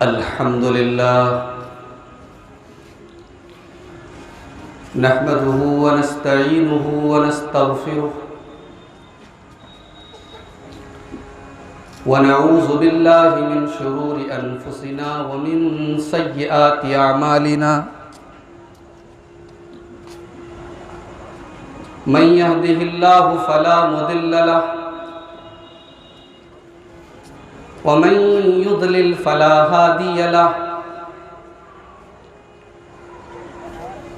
अल्हम्दुलिल्लाह नहमदुहु व नस्तईनुहु व नस्तगफिरुह व नऊज़ु बिल्लाहि मिन शुरूरि अनफुसिना व मिन सय्यिआति अअमालिना मन यहदिहिल्लाहु फला मुदिल्ल लहु व मन युद्लिल फला हादिय लहु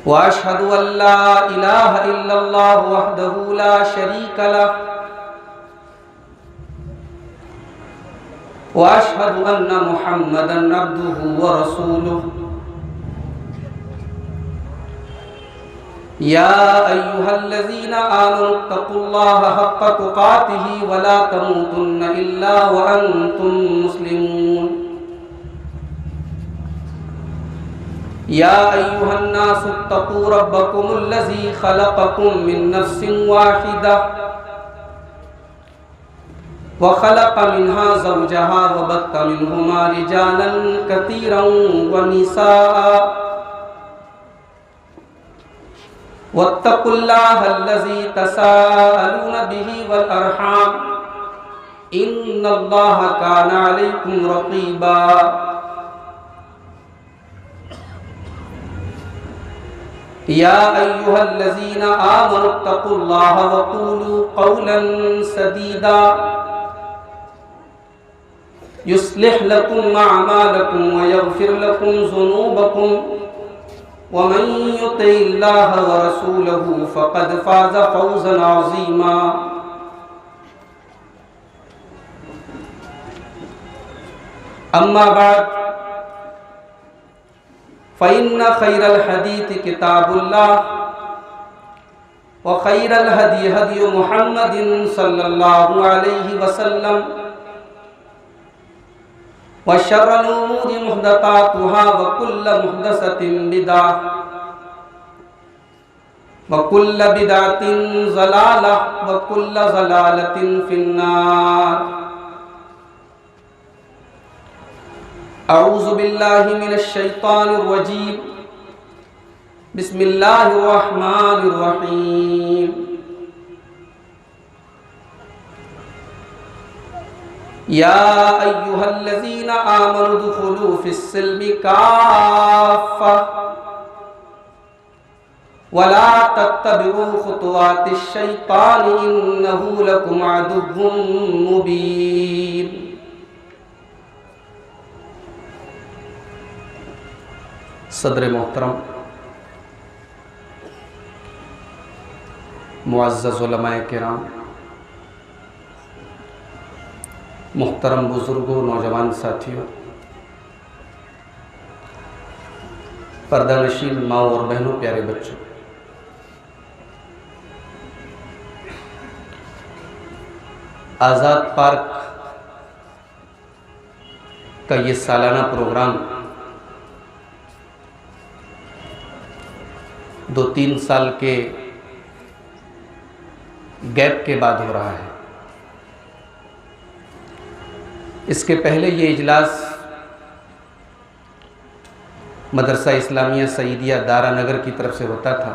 व अशहदु अल्ला इलाहा इल्लल्लाह वहदहु ला शरीक लहु व अशहदु अन्ना मुहम्मदन अब्दुहु व रसूलुहु या अय्युहल्लज़ीना आमनुत्तक़ुल्लाहा हक़्क़ तुक़ातिही व ला तमूतुन्ना इल्ला व अंतुम मुस्लिमून या अय्युहन्नासुत्तक़ू रब्बकुमुल्लज़ी ख़लक़कुम मिन नफ़्सिन वाहिदह व ख़लक़ मिन्हा ज़ौजहा व बत्त मिन्हुमा रिजालन कतीरन व निसाअ वत्तक़ुल्लाहल्लज़ी तसाअलून बिही वल अर्हाम इन्नल्लाहा काना अलैकुम रक़ीबा या अय्युहल्लज़ीना आमनुत्तक़ुल्लाहा व क़ूलू क़ौलन सदीदा युस्लिह लकुम अअमालकुम व यग़फिर लकुम ज़ुनूबकुम व मन युतिइल्लाह व रसूलहु फ़क़द फ़ाज़ फ़ौज़न अज़ीमा अम्मा बाद फ़इन्न ख़ैरल हदीस किताबुल्लाह व ख़ैरल हदी हदी मुहम्मदिन सल्लल्लाहु अलैहि वसल्लम व शर्रल उमूरि मुहदसातुहा व कुल्ल मुहदसतिन बिदअह व कुल्ल बिदअतिन ज़लालह व कुल्ल ज़लालतिन फिन्नार अऊज़ु बिल्लाहि मिनश शैतानिर रजीम बिस्मिल्लाहिर रहमानिर रहीम या अय्युहल्लज़ीना आमनु दुख़ुलू फ़िस्सिल्मि काफ़्फ़ा वला तत्तबिऊ ख़ुतुवातिश शैतान इन्नहु लकुम अदुव्वुम मुबीन। सदर मोहतरम मुअज़्ज़ज़ उलमाए किराम, मुहतरम बुजुर्गों, नौजवान साथियों, पर्दानशीन माओ और बहनों, प्यारे बच्चों, आज़ाद पार्क का ये सालाना प्रोग्राम 2-3 साल के गैप के बाद हो रहा है। इसके पहले ये इजलास मदरसा इस्लामिया सईदिया दारा नगर की तरफ से होता था।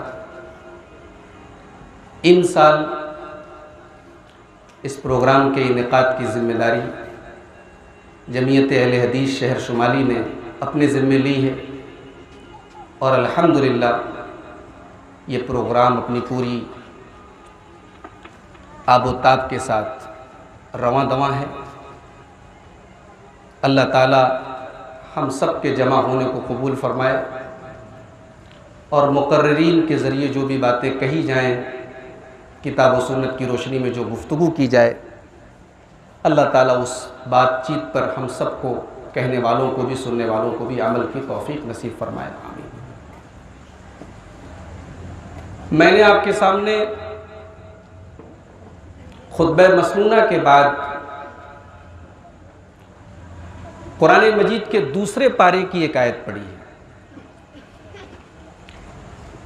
इन साल इस प्रोग्राम के इनेकाद की जिम्मेदारी जमीयत अहले हदीस शहर शुमाली ने अपने ज़िम्मे ली है और अल्हम्दुलिल्लाह ये प्रोग्राम अपनी पूरी आबोताब के साथ रवां दवां है। अल्लाह ताला हम सब के जमा होने को कबूल फरमाए और मुकर्रिरीन के ज़रिए जो भी बातें कही जाएं, किताब व सुन्नत की रोशनी में जो गुफ्तगू की जाए, अल्लाह ताला उस बातचीत पर हम सब को, कहने वालों को भी सुनने वालों को भी अमल की तौफीक नसीब फरमाए। आमीन। मैंने आपके सामने खुतबा मसनूना के बाद कुरान मजीद के दूसरे पारे की एक आयत पढ़ी है।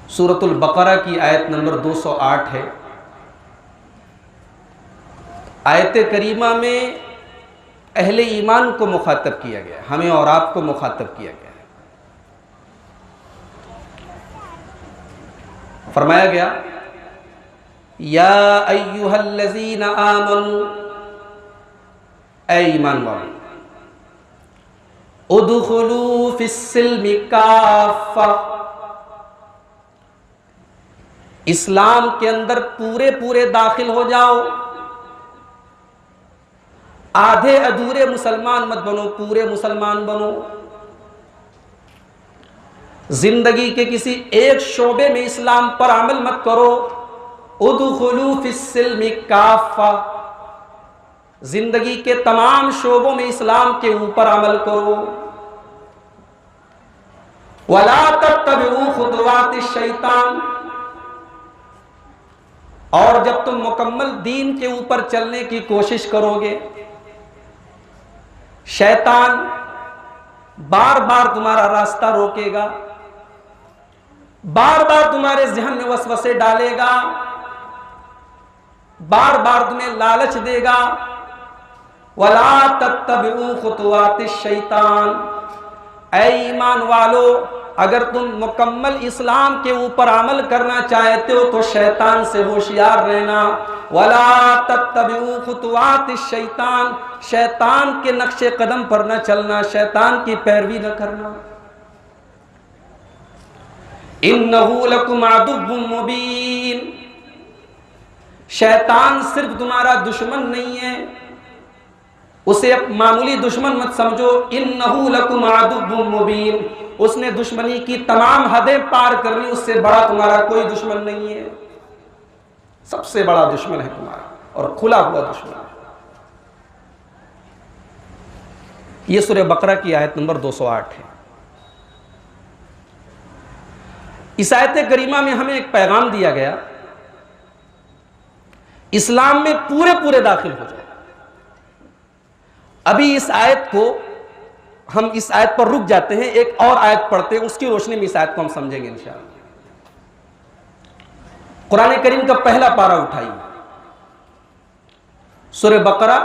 सूरतुल बकरा की आयत नंबर 208 है। आयत करीमा में अहले ईमान को मुखातब किया गया, हमें और आपको मुखातब किया गया है। फरमाया गया या अय्युहल्लज़ीना आमनू, ऐ ईमान वालों, उदखुलू फिस्सिल्मि काफ़ा, इस्लाम के अंदर पूरे पूरे दाखिल हो जाओ। आधे अधूरे मुसलमान मत बनो, पूरे मुसलमान बनो। जिंदगी के किसी एक शोबे में इस्लाम पर अमल मत करो। उदखुलू फिस्सिल्मि काफ़ा, जिंदगी के तमाम शोबों में इस्लाम के ऊपर अमल करो। वला तत्तबिऊ खुतवातिश शैतान, और जब तुम मुकम्मल दीन के ऊपर चलने की कोशिश करोगे, शैतान बार बार तुम्हारा रास्ता रोकेगा, बार बार तुम्हारे ज़हन में वसवसे डालेगा, बार बार तुम्हें लालच देगा। वला तत्तबिऊ खुतवातिश शैतान, ऐ ईमान वालो, अगर तुम मुकम्मल इस्लाम के ऊपर अमल करना चाहते हो तो शैतान से होशियार रहना। वला तत्तबिऊ खुतवातिश शैतान, शैतान के नक्शे कदम पर न चलना, शैतान की पैरवी न करना। इन्नहु लकुम अदुव्वुम मुबीन, शैतान सिर्फ तुम्हारा दुश्मन नहीं है, उसे मामूली दुश्मन मत समझो। इन्नहु लकुम अदुव्वुम मुबीन, उसने दुश्मनी की तमाम हदें पार कर ली, उससे बड़ा तुम्हारा कोई दुश्मन नहीं है। सबसे बड़ा दुश्मन है तुम्हारा और खुला हुआ दुश्मन है। यह सूरह बकरा की आयत नंबर 208 है। इस आयत करीमा में हमें एक पैगाम दिया गया, इस्लाम में पूरे पूरे दाखिल हो जाओ। अभी इस आयत को हम इस आयत पर रुक जाते हैं, एक और आयत पढ़ते हैं, उसकी रोशनी में इस आयत को हम समझेंगे इंशाअल्लाह। कुरान करीम का पहला पारा उठाइए, सूरह बकरा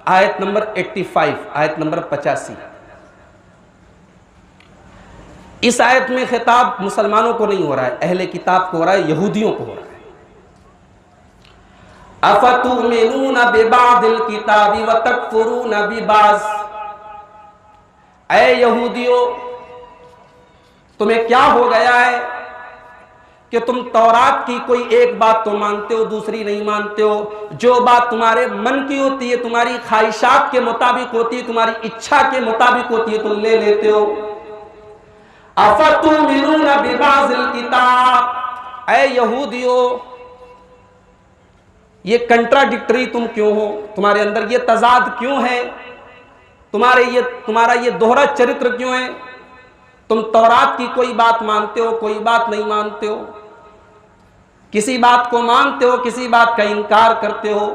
आयत नंबर 85, आयत नंबर 85। इस आयत में खिताब मुसलमानों को नहीं हो रहा है, अहले किताब को हो रहा है, यहूदियों को हो रहा है। अफतुमिनूना बिबादिल किताबी व तकफुरूना बिबाज़, ऐ यहूदियों, तुम्हें क्या हो गया है कि तुम तौरात की कोई एक बात तो मानते हो, दूसरी नहीं मानते हो। जो बात तुम्हारे मन की होती है, तुम्हारी ख्वाहिशात के मुताबिक होती है, तुम्हारी इच्छा के मुताबिक होती है, तुम ले लेते हो। अफतुमिनूना बिबाज़िल किताब, ऐ यहूदियों, ये कंट्राडिक्टरी तुम क्यों हो, तुम्हारे अंदर ये तजाद क्यों है, तुम्हारा ये दोहरा चरित्र क्यों है। तुम तौरात की कोई बात मानते हो, कोई बात नहीं मानते हो, किसी बात को मानते हो, किसी बात का इनकार करते हो।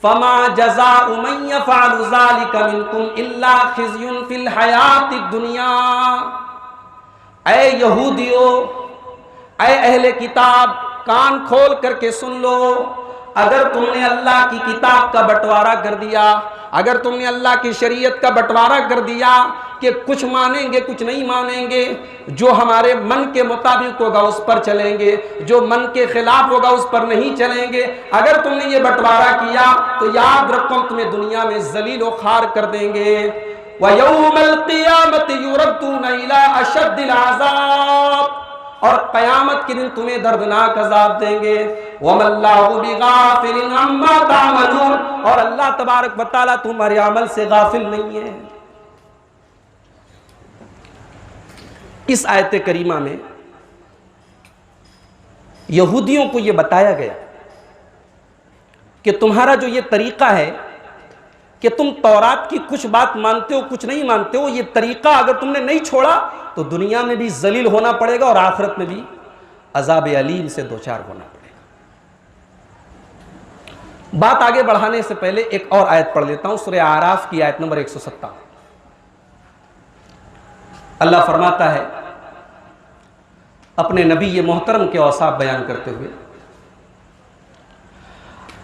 फमा जज़ाउ मन यफ़अलु ज़ालिका मिनकुम इल्ला खिज़्युन फिल हयातिद दुनिया, ऐ यहूदियों, ऐ अहले किताब, कान खोल करके सुन लो। अगर तुमने अल्लाह की किताब का बंटवारा कर दिया, अगर तुमने अल्लाह की शरीयत का बंटवारा कर दिया कि कुछ मानेंगे कुछ नहीं मानेंगे, जो हमारे मन के मुताबिक होगा उस पर चलेंगे, जो मन के खिलाफ होगा उस पर नहीं चलेंगे, अगर तुमने ये बंटवारा किया तो याद रखो हम तुम्हें दुनिया में जलील व खार कर देंगे। व यौमल क़ियामति युरद्दूना इला अशद्दिल अज़ाब, और क़यामत के दिन तुम्हें दर्दनाक अज़ाब देंगे। वमल्लाहु बिगाफिलिन अम्मा तामलून, और अल्लाह तबारक व तआला तुम्हारे अमल से गाफिल नहीं है। इस आयत करीमा में यहूदियों को यह बताया गया कि तुम्हारा जो ये तरीका है कि तुम तौरात की कुछ बात मानते हो, कुछ नहीं मानते हो, ये तरीका अगर तुमने नहीं छोड़ा तो दुनिया में भी जलील होना पड़ेगा और आखिरत में भी अजाब अलीम से दो चार होना पड़ेगा। बात आगे बढ़ाने से पहले एक और आयत पढ़ लेता हूं, सूरह आराफ की आयत नंबर 157। अल्लाह फरमाता है अपने नबी ये मोहतरम के औसाफ बयान करते हुए,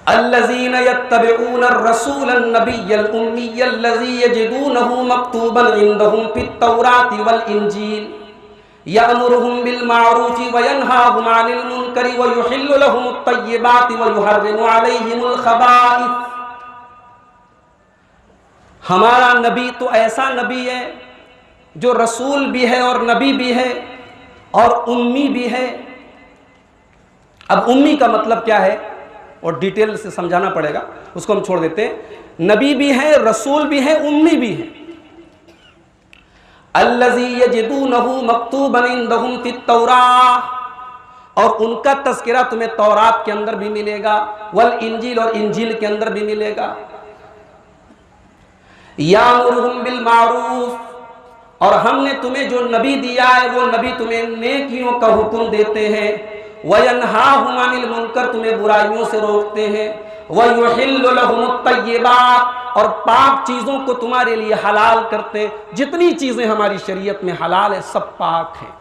अल्लज़ीना यत्तबिऊन रसूलन नबिय्यल उम्मिय्यल लज़ी यजिदूनहु मक्तूबन इंदहुम फित-तौराति वल इंजील यअमुरुहुम बिल मारूफि व यनहाहुम अनिल मुनकरि व युहिल्लु लहुमुत तय्यिबाति व युहर्रिमु अलैहिमुल खबाइस। हमारा नबी तो ऐसा नबी है जो रसूल भी है और नबी भी है और उम्मी भी है। अब उम्मी का मतलब क्या है और डिटेल से समझाना पड़ेगा, उसको हम छोड़ देते हैं। नबी भी है, रसूल भी है, उम्मी भी है। अल्लज़ी यजिदूनहु मक्तूबन इंदहुम फित-तौराह, और उनका तज़किरा तुम्हें तौरात के अंदर भी मिलेगा, वल इंजील, और इंजील के अंदर भी मिलेगा। यामुरुहुम बिल मारूफ, और हमने तुम्हें जो नबी दिया है वो नबी तुम्हें नेकियों का हुक्म देते हैं। वयनहाहुम अनिल मुनकर, तुम्हें बुराइयों से रोकते हैं। वयुहिल्लु लहुमुत तय्यिबात, और पाक चीज़ों को तुम्हारे लिए हलाल करते हैं। जितनी चीज़ें हमारी शरीयत में हलाल है सब पाक हैं।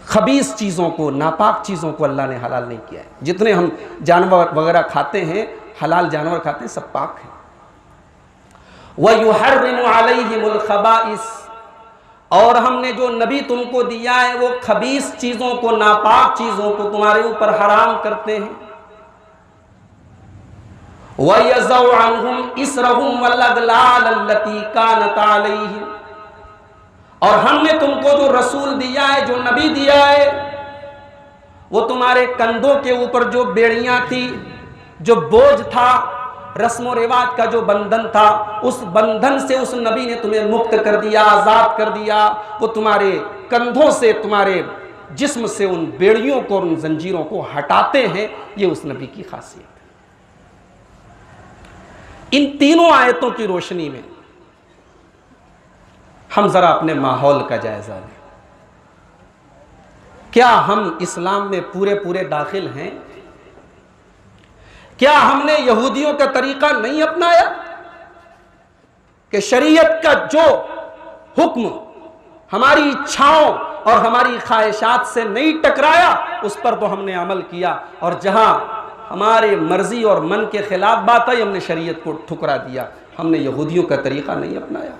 खबीस चीज़ों को, नापाक चीज़ों को अल्लाह ने हलाल नहीं किया है। जितने हम जानवर वगैरह खाते हैं, हलाल जानवर खाते हैं, सब पाक हैं। वयुहर्रिमु अलैहिमुल खबाइस, और हमने जो नबी तुमको दिया है वो खबीस चीज़ों को, नापाक चीज़ों को तुम्हारे ऊपर हराम करते हैं। वयज़उ अन्हुम इसरहुम वल अगलाल अल्लती कानत अलैहिम, और हमने तुमको जो रसूल दिया है, जो नबी दिया है, वो तुम्हारे कंधों के ऊपर जो बेड़ियां थी, जो बोझ था, रस्म रिवाज का जो बंधन था, उस बंधन से उस नबी ने तुम्हें मुक्त कर दिया, आजाद कर दिया। वो तुम्हारे कंधों से, तुम्हारे जिस्म से उन बेड़ियों को और उन जंजीरों को हटाते हैं। ये उस नबी की खासियत है। इन तीनों आयतों की रोशनी में हम जरा अपने माहौल का जायजा लें। क्या हम इस्लाम में पूरे पूरे दाखिल हैं? क्या हमने यहूदियों का तरीका नहीं अपनाया कि शरीयत का जो हुक्म हमारी इच्छाओं और हमारी ख्वाहिशात से नहीं टकराया उस पर तो हमने अमल किया, और जहां हमारे मर्जी और मन के खिलाफ बात आई हमने शरीयत को ठुकरा दिया। हमने यहूदियों का तरीका नहीं अपनाया।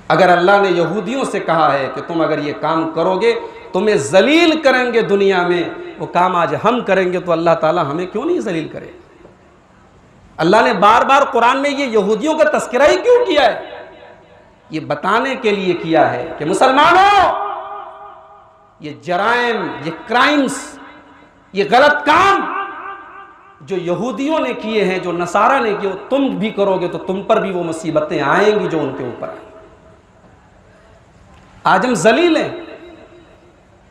अगर अल्लाह ने यहूदियों से कहा है कि तुम अगर ये काम करोगे तुम्हें जलील करेंगे दुनिया में, वो काम आज हम करेंगे तो अल्लाह ताला हमें क्यों नहीं जलील करे? अल्लाह ने बार बार कुरान में ये यहूदियों का तस्करा ही क्यों किया है? ये बताने के लिए किया है कि मुसलमानों, ये जराइम, ये क्राइम्स, ये गलत काम जो यहूदियों ने किए हैं, जो नसारा ने किए, तुम भी करोगे तो तुम पर भी वो मुसीबतें आएंगी जो उनके ऊपर आई। आज हम जलील हैं,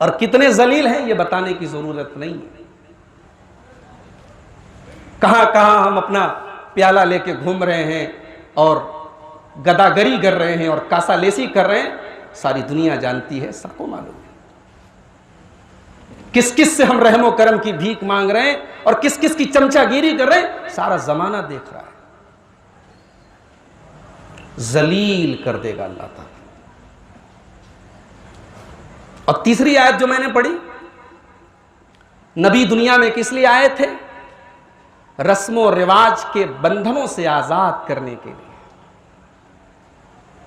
और कितने जलील हैं ये बताने की जरूरत नहीं है। कहां कहां हम अपना प्याला लेके घूम रहे हैं और गदागरी कर रहे हैं और कासालेसी कर रहे हैं, सारी दुनिया जानती है, सबको मालूम है। किस किस से हम रहमो करम की भीख मांग रहे हैं और किस किस की चमचागिरी कर रहे हैं, सारा जमाना देख रहा है। जलील कर देगा अल्लाह ताला। और तीसरी आयत जो मैंने पढ़ी, नबी दुनिया में किस लिए आए थे? रस्मों रिवाज के बंधनों से आजाद करने के लिए।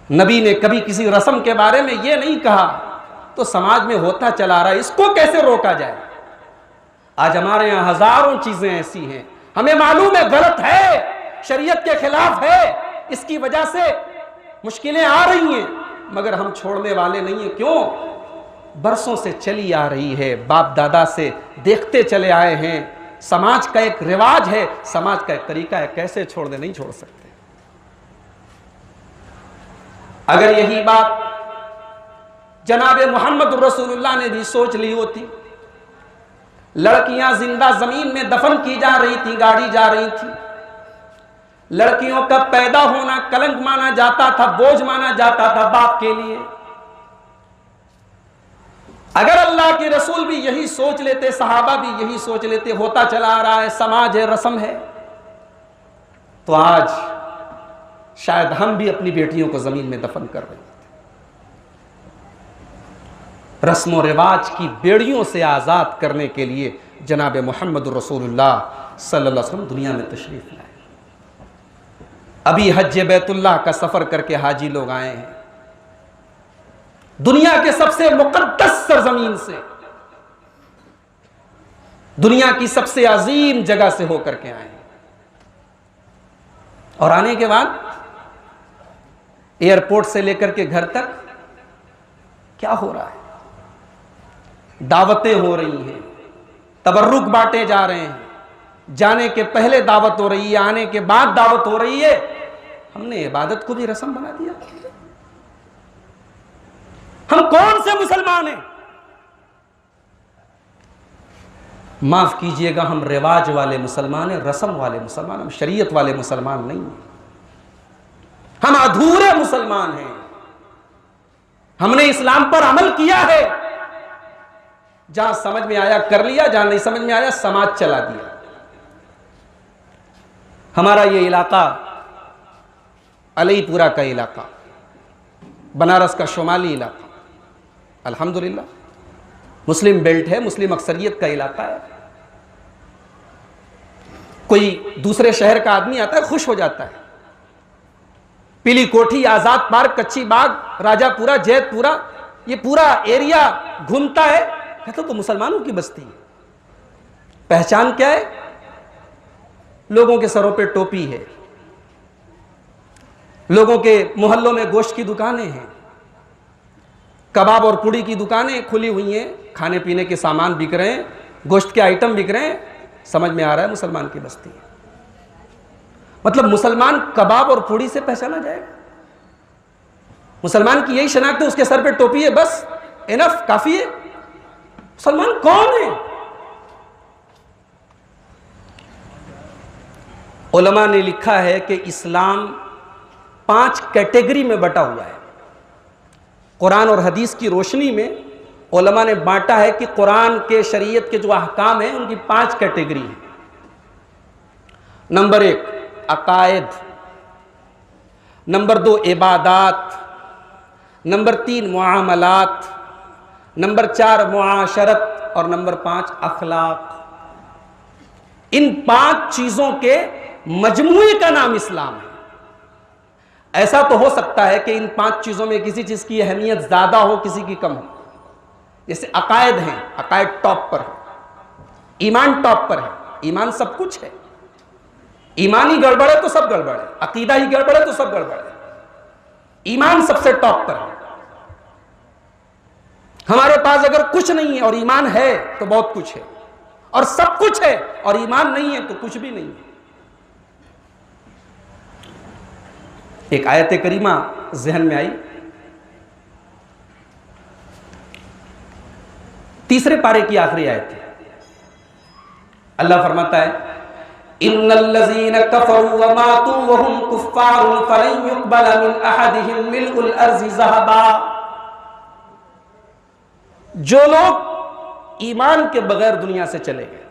नबी ने कभी किसी रस्म के बारे में यह नहीं कहा तो समाज में होता चला रहा है, इसको कैसे रोका जाए। आज हमारे यहां हजारों चीजें ऐसी हैं, हमें मालूम है गलत है, शरीयत के खिलाफ है, इसकी वजह से मुश्किलें आ रही हैं, मगर हम छोड़ने वाले नहीं हैं। क्यों? बरसों से चली आ रही है, बाप दादा से देखते चले आए हैं, समाज का एक रिवाज है, समाज का एक तरीका है, कैसे छोड़ दे? नहीं छोड़ सकते। अगर यही बात जनाबे मोहम्मद रसूलुल्लाह ने भी सोच ली होती, लड़कियां जिंदा जमीन में दफन की जा रही थी, गाड़ी जा रही थी, लड़कियों का पैदा होना कलंक माना जाता था, बोझ माना जाता था बाप के लिए। अगर अल्लाह के रसूल भी यही सोच लेते, सहाबा भी यही सोच लेते, होता चला आ रहा है, समाज है, रस्म है, तो आज शायद हम भी अपनी बेटियों को जमीन में दफन कर रहे हैं। रस्म व रिवाज की बेड़ियों से आज़ाद करने के लिए जनाब मोहम्मद रसूलुल्लाह सल्लल्लाहु अलैहि वसल्लम दुनिया में तशरीफ़ लाए। अभी हज बैतुल्लाह का सफ़र करके हाजी लोग आए हैं, दुनिया के सबसे मुक़द्दस सरजमीन से, दुनिया की सबसे अजीम जगह से होकर के आए हैं। और आने के बाद एयरपोर्ट से लेकर के घर तक क्या हो रहा है? दावतें हो रही हैं, तबर्रुक बांटे जा रहे हैं, जाने के पहले दावत हो रही है, आने के बाद दावत हो रही है। हमने इबादत को भी रस्म बना दिया। हम कौन से मुसलमान हैं? माफ कीजिएगा, हम रिवाज वाले मुसलमान हैं, रस्म वाले मुसलमान, हम शरीयत वाले मुसलमान नहीं हैं। हम अधूरे मुसलमान हैं। हमने इस्लाम पर अमल किया है, जहां समझ में आया कर लिया, जहां नहीं समझ में आया समाज चला दिया। हमारा ये इलाका अलीपुरा का इलाका, बनारस का शुमाली इलाका, अल्हम्दुलिल्लाह मुस्लिम बेल्ट है, मुस्लिम अक्सरियत का इलाका है। कोई दूसरे शहर का आदमी आता है, खुश हो जाता है। पीली कोठी, आजाद पार्क, कच्ची बाग, राजापुरा, जैतपुरा, ये पूरा एरिया घूमता है, कहता तो मुसलमानों की बस्ती है। पहचान क्या है? लोगों के सरों पे टोपी है, लोगों के मोहल्लों में गोश्त की दुकानें हैं, कबाब और पुड़ी की दुकानें खुली हुई हैं, खाने पीने के सामान बिक रहे हैं, गोश्त के आइटम बिक रहे हैं। समझ में आ रहा है मुसलमान की बस्ती है। मतलब मुसलमान कबाब और पुड़ी से पहचाना जाएगा? मुसलमान की यही शनाख्त है, उसके सर पे टोपी है, बस इनफ, काफी है। मुसलमान कौन है? उलमा ने लिखा है कि इस्लाम 5 कैटेगरी में बटा हुआ है। कुरान और हदीस की रोशनी में उलमा ने बांटा है कि कुरान के शरीयत के जो अहकाम हैं उनकी 5 कैटेगरी है। नंबर 1 अकायद, नंबर 2 इबादात, नंबर 3 मुआमलात, नंबर 4 मुआशरत और नंबर 5 अखलाक। इन 5 चीजों के मजमूए का नाम इस्लाम है। ऐसा तो हो सकता है कि इन 5 चीजों में किसी चीज की अहमियत ज्यादा हो, किसी की कम हो। जैसे अकायद हैं, अकायद टॉप पर है, ईमान टॉप पर है, ईमान सब कुछ है। ईमान ही गड़बड़ है तो सब गड़बड़ है, अकीदा ही गड़बड़ है तो सब गड़बड़ है। ईमान सबसे टॉप पर है। हमारे पास अगर कुछ नहीं है और ईमान है तो बहुत कुछ है, और सब कुछ है और ईमान नहीं है तो कुछ भी नहीं है। एक आयत करीमा ज़हन में आई, 3 पारे की आखिरी आयत है। अल्लाह फरमाता है इन्नल्लज़ीना कफ़रू व मातू व हुम कुफ़्फ़ारुन फ़लन युक़बल मिन अहदिहिम मिल्उल अर्ज़ि ज़हबा। जो लोग ईमान के बगैर दुनिया से चले गए,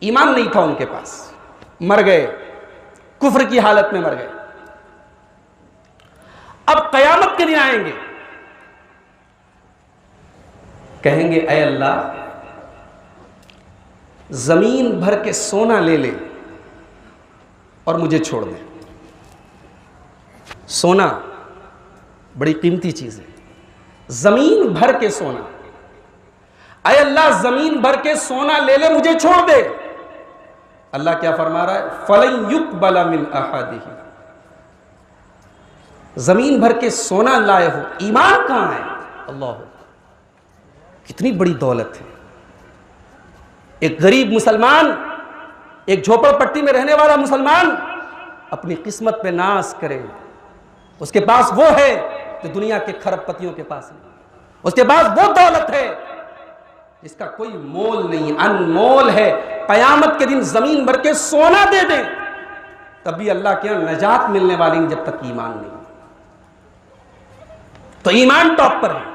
ईमान नहीं था उनके पास, मर गए, कुफ्र की हालत में मर गए, अब कयामत के दिन आएंगे, कहेंगे ऐ अल्लाह जमीन भर के सोना ले ले और मुझे छोड़ दे। सोना बड़ी कीमती चीज है, जमीन भर के सोना। ऐ अल्लाह जमीन भर के सोना ले ले, मुझे छोड़ दे। अल्लाह क्या फरमा रहा है? फलन युक़बल मिन अहदिही। जमीन भर के सोना लाए हो, ईमान कहां है? अल्लाह, कितनी बड़ी दौलत है। एक गरीब मुसलमान, एक झोपड़पट्टी में रहने वाला मुसलमान अपनी किस्मत पे नाज करे, उसके पास वो है जो दुनिया के खरबपतियों के पास नहीं। उसके पास वो दौलत है जिसका कोई मोल नहीं, अनमोल है। कयामत के दिन जमीन भर के सोना दे दें तभी अल्लाह के यहां नजात मिलने वाली नहीं, जब तक ईमान नहीं। तो ईमान टॉप पर है।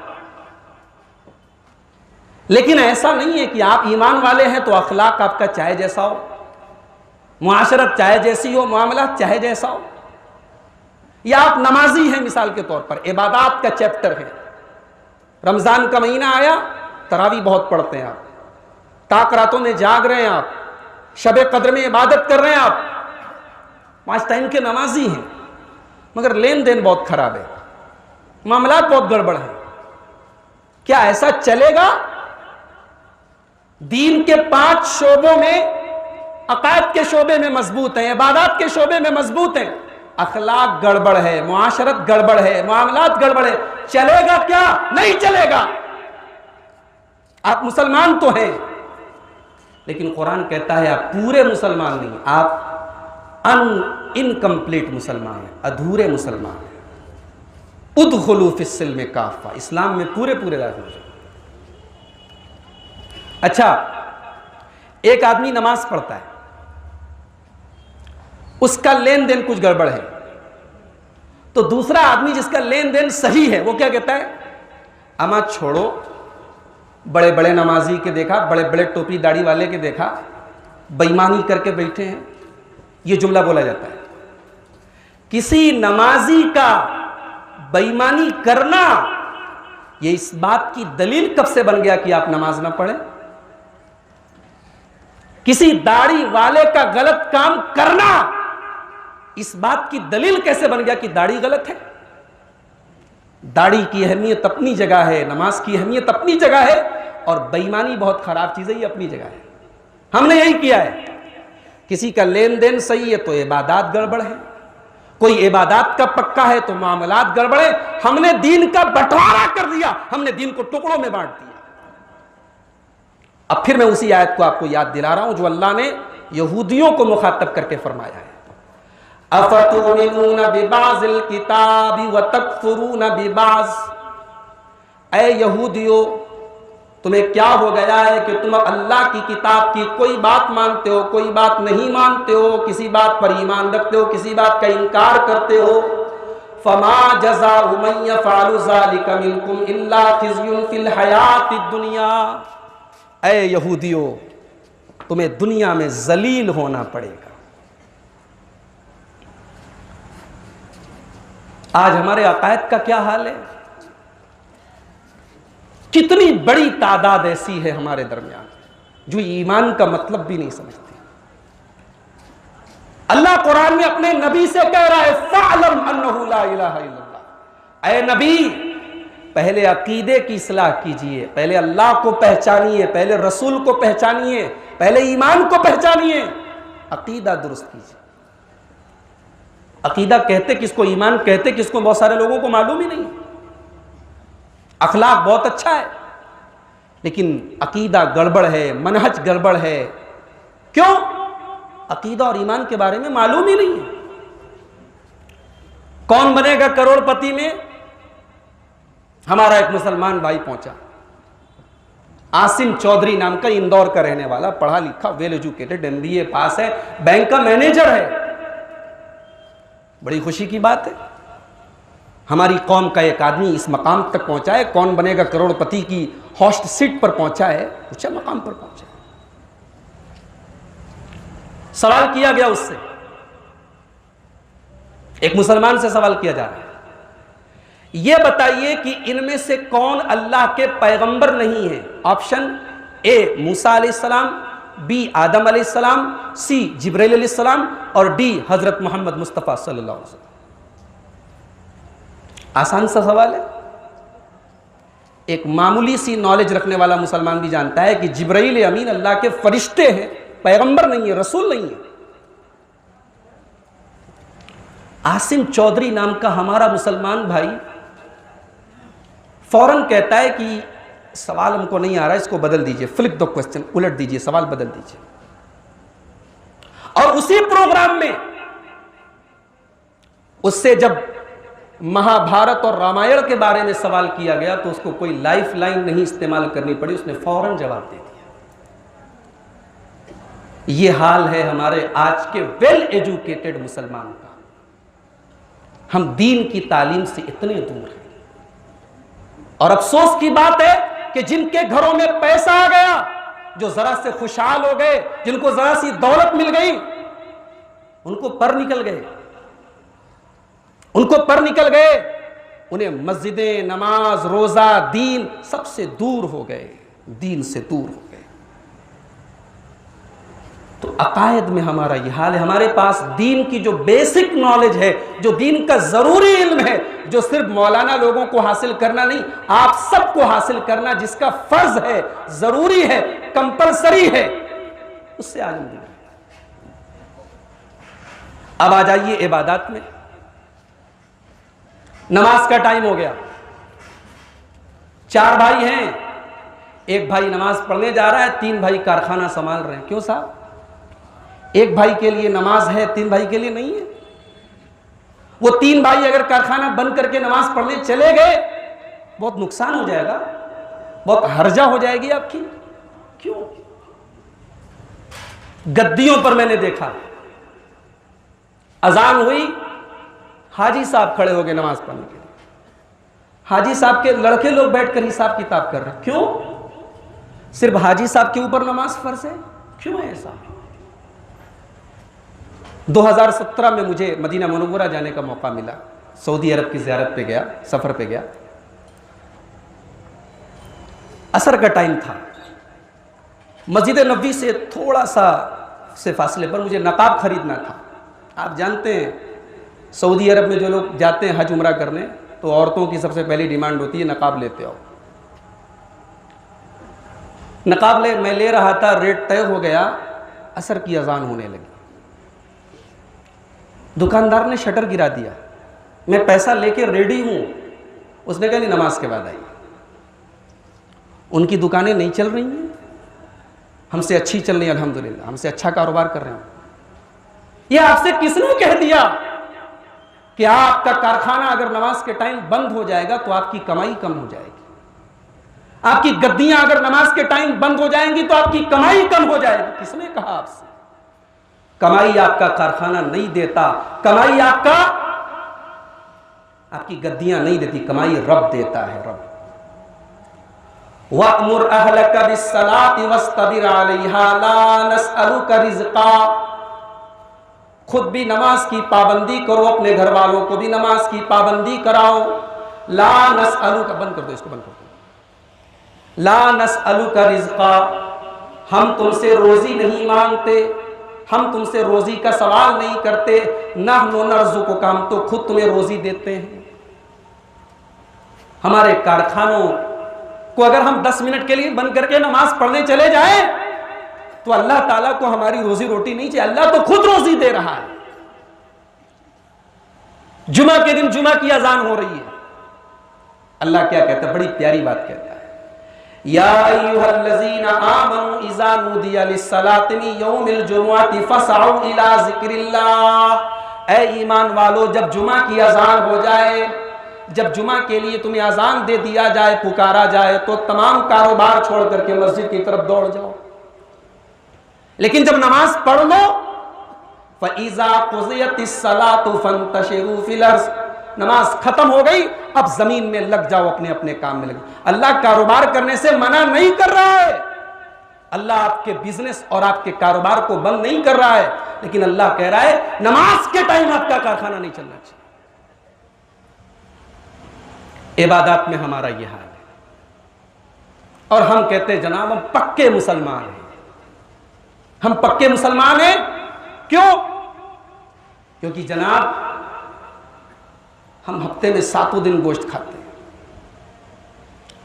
लेकिन ऐसा नहीं है कि आप ईमान वाले हैं तो अखलाक आपका चाहे जैसा हो, मुआशरत चाहे जैसी हो, मामला चाहे जैसा हो, या आप नमाजी हैं मिसाल के तौर पर, इबादत का चैप्टर है, रमजान का महीना आया, तरावी बहुत पढ़ते हैं आप, ताक रातों में जाग रहे हैं आप, शबे कद्र में इबादत कर रहे हैं आप, 5 टाइम के नमाजी हैं, मगर लेन देन बहुत खराब है, मामलात बहुत गड़बड़ है। क्या ऐसा चलेगा? दीन के 5 शोबों में, अकायद के शोबे में मजबूत हैं, इबादत के शोबे में मजबूत हैं, अखलाक गड़बड़ है, मुआशरत गड़बड़ है, मामलात गड़बड़ है, चलेगा क्या? नहीं चलेगा। आप मुसलमान तो हैं, लेकिन कुरान कहता है आप पूरे मुसलमान नहीं, आप इनकम्प्लीट मुसलमान हैं, अधूरे मुसलमान हैं। उदखुलू फिस्सिल्म काफ़ा, इस्लाम में पूरे पूरे दाखिल हो जाओ। अच्छा, एक आदमी नमाज पढ़ता है, उसका लेन देन कुछ गड़बड़ है, तो दूसरा आदमी जिसका लेन देन सही है वो क्या कहता है? अमा छोड़ो, बड़े बड़े नमाजी के देखा, बड़े बड़े टोपी दाढ़ी वाले के देखा, बेईमानी करके बैठे हैं। ये जुमला बोला जाता है। किसी नमाजी का बेईमानी करना, ये इस बात की दलील कब से बन गया कि आप नमाज ना पढ़ें? किसी दाढ़ी वाले का गलत काम करना, इस बात की दलील कैसे बन गया कि दाढ़ी गलत है? दाढ़ी की अहमियत अपनी जगह है, नमाज की अहमियत अपनी जगह है, और बेईमानी बहुत खराब चीज है, ये अपनी जगह है। हमने यही किया है। किसी का लेन देन सही है तो इबादत गड़बड़ है, कोई इबादत का पक्का है तो मामलात गड़बड़ है। हमने दीन का बंटवारा कर दिया, हमने दीन को टुकड़ों में बांट दिया। अब फिर मैं उसी आयत को आपको याद दिला रहा हूं जो अल्लाह ने यहूदियों को मुखातब करके फरमाया है। अफतुमिनून बिबाज़िल किताबि व तकफुरून बिबाज़, ऐ यहूदियों, तुम्हें क्या हो गया है कि तुम अल्लाह की किताब की कोई बात मानते हो, कोई बात नहीं मानते हो, किसी बात पर ईमान रखते हो, किसी बात का इनकार करते हो। फमा जज़ाउ मन यफ़अलु ज़ालिका मिनकुम इल्ला ख़िज़्युन फ़िल हयातिद दुनिया, ऐ यहूदियों, तुम्हें दुनिया में जलील होना पड़ेगा। आज हमारे अकायद का क्या हाल है? कितनी बड़ी तादाद ऐसी है हमारे दरमियान जो ईमान का मतलब भी नहीं समझती। अल्लाह कुरान में अपने नबी से कह रहा है, फ़अलम अन्नहु ला इलाहा इल्लल्लाह, ऐ नबी, पहले अकीदे की इस्लाह कीजिए, पहले अल्लाह को पहचानिए, पहले रसूल को पहचानिए, पहले ईमान को पहचानिए, अकीदा दुरुस्त कीजिए। अकीदा कहते किसको, ईमान कहते किसको, बहुत सारे लोगों को मालूम ही नहीं। अखलाक बहुत अच्छा है, लेकिन अकीदा गड़बड़ है, मनहज गड़बड़ है। क्यों? अकीदा और ईमान के बारे में मालूम ही नहीं है। कौन बनेगा करोड़पति में? हमारा एक मुसलमान भाई पहुंचा, आसिम चौधरी नाम का, इंदौर का रहने वाला, पढ़ा लिखा, वेल एजुकेटेड, MBA पास है, बैंक का मैनेजर है। बड़ी खुशी की बात है, हमारी कौम का एक आदमी इस मकाम तक पहुंचा है, कौन बनेगा करोड़पति की हॉस्ट सीट पर पहुंचा है, ऊंचे मकाम पर पहुंचा है। सवाल किया गया उससे, एक मुसलमान से सवाल किया जा रहा है, यह बताइए कि इनमें से कौन अल्लाह के पैगंबर नहीं है? ऑप्शन ए मूसा अलैहिस्सलाम, बी आदम अलैहिस्सलाम, सी जिब्राइल अलैहिस्सलाम, और डी हजरत मोहम्मद मुस्तफ़ा सल्लल्लाहु अलैहि वसल्लम। आसान सा सवाल है। एक मामूली सी नॉलेज रखने वाला मुसलमान भी जानता है कि जिब्राइल अमीन अल्लाह के फरिश्ते हैं, पैगंबर नहीं है, रसूल नहीं है। आसिम चौधरी नाम का हमारा मुसलमान भाई फौरन कहता है कि सवाल हमको नहीं आ रहा, इसको बदल दीजिए, फ्लिप द क्वेश्चन, उलट दीजिए, सवाल बदल दीजिए। और उसी प्रोग्राम में उससे जब महाभारत और रामायण के बारे में सवाल किया गया तो उसको कोई लाइफ लाइन नहीं इस्तेमाल करनी पड़ी, उसने फौरन जवाब दे दिया। यह हाल है हमारे आज के वेल एजुकेटेड मुसलमान का। हम दीन की तालीम से इतने दूर हैं, और अफसोस की बात है कि जिनके घरों में पैसा आ गया, जो जरा से खुशहाल हो गए, जिनको जरा सी दौलत मिल गई, उनको पर निकल गए, उनको पर निकल गए। उन्हें मस्जिदें, नमाज, रोज़ा, दीन सबसे दूर हो गए, दीन से दूर हो गए। तो अकायद में हमारा यह हाल है। हमारे पास दीन की जो बेसिक नॉलेज है, जो दीन का ज़रूरी इल्म है, जो सिर्फ मौलाना लोगों को हासिल करना नहीं, आप सबको हासिल करना, जिसका फ़र्ज है, ज़रूरी है, कंपलसरी है, उससे आलम दूर है। अब आ जाइए इबादत में। नमाज का टाइम हो गया, 4 भाई हैं, एक भाई नमाज पढ़ने जा रहा है, 3 भाई कारखाना संभाल रहे हैं। क्यों साहब? एक भाई के लिए नमाज है, 3 भाई के लिए नहीं है। वो 3 भाई अगर कारखाना बंद करके नमाज पढ़ने चले गए, बहुत नुकसान हो जाएगा, बहुत हर्जा हो जाएगी आपकी। क्यों? गद्दियों पर मैंने देखा, अजान हुई, हाजी साहब खड़े हो गए नमाज पढ़ने के लिए। हाजी साहब के लड़के लोग बैठकर हिसाब किताब कर रहे हैं। क्यों? सिर्फ हाजी साहब के ऊपर नमाज फर्ज है? क्यों है ऐसा? 2017 में मुझे मदीना मुनव्वरा जाने का मौका मिला, सऊदी अरब की ज़ियारत पे गया, सफ़र पे गया। असर का टाइम था, मस्जिद नबवी से थोड़ा सा से फासले पर मुझे नकाब खरीदना था। आप जानते हैं सऊदी अरब में जो लोग जाते हैं हज उम्रा करने, तो औरतों की सबसे पहली डिमांड होती है नकाब लेते आओ। नकाब मैं ले रहा था, रेट तय हो गया, असर की अजान होने लगी। दुकानदार ने शटर गिरा दिया, मैं पैसा लेके रेडी हूं, उसने कहा नहीं नमाज के बाद आइए। उनकी दुकानें नहीं चल रही हैं, हमसे अच्छी चल रही है अल्हम्दुलिल्लाह, हमसे अच्छा कारोबार कर रहे हैं। ये आपसे किसने कह दिया कि आपका कारखाना अगर नमाज के टाइम बंद हो जाएगा तो आपकी कमाई कम हो जाएगी? आपकी गद्दियां अगर नमाज के टाइम बंद हो जाएंगी तो आपकी कमाई कम हो जाएगी? किसने कहा आपसे? कमाई आपका कारखाना नहीं देता, कमाई आपकी गद्दियां नहीं देती, कमाई रब देता है। रब वअमुर अहलका बिस्सलाति वस्तबिर अलैहा ला नसअलुका रिज़्क़ा। खुद भी नमाज की पाबंदी करो, अपने घर वालों को भी नमाज की पाबंदी कराओ। ला नसअलुका, बंद कर दो इसको, बंद कर दो। ला नसअलुका रिज़्क़ा, हम तुमसे रोजी नहीं मांगते, हम तुमसे रोजी का सवाल नहीं करते। नहनु नर्ज़ुकुका, हम तो खुद तुम्हें रोजी देते हैं। हमारे कारखानों को अगर हम 10 मिनट के लिए बंद करके नमाज पढ़ने चले जाएं, तो अल्लाह ताला को हमारी रोजी रोटी नहीं चाहिए, अल्लाह तो खुद रोजी दे रहा है। जुमा के दिन जुमा की अजान हो रही है, अल्लाह क्या कहता है? बड़ी प्यारी बात कहता है, या अय्युहल्लज़ीना आमनू इज़ा नूदिया लिस्सलाति मिन यौमिल जुमुअति फसअू इला ज़िक्रिल्लाह। ऐ ईमान वालो, जब जुमा की अजान हो जाए, जब जुमा के लिए तुम्हें अजान दे दिया जाए, पुकारा जाए, तो तमाम कारोबार छोड़ करके मस्जिद की तरफ दौड़ जाओ। लेकिन जब नमाज पढ़ लो, फ़इज़ा क़ुज़ियतिस्सलातु फ़ंतशिरू फ़िल अर्ज़, नमाज खत्म हो गई, अब जमीन में लग जाओ, अपने अपने काम में लग। अल्लाह कारोबार करने से मना नहीं कर रहा है, अल्लाह आपके बिजनेस और आपके कारोबार को बंद नहीं कर रहा है, लेकिन अल्लाह कह रहा है नमाज के टाइम आपका कारखाना नहीं चलना चाहिए। इबादत में हमारा यह हाल है, और हम कहते हैं जनाब हम पक्के मुसलमान हैं। हम पक्के मुसलमान हैं क्यों? क्योंकि जनाब हम हफ्ते में 7 दिन गोश्त खाते हैं।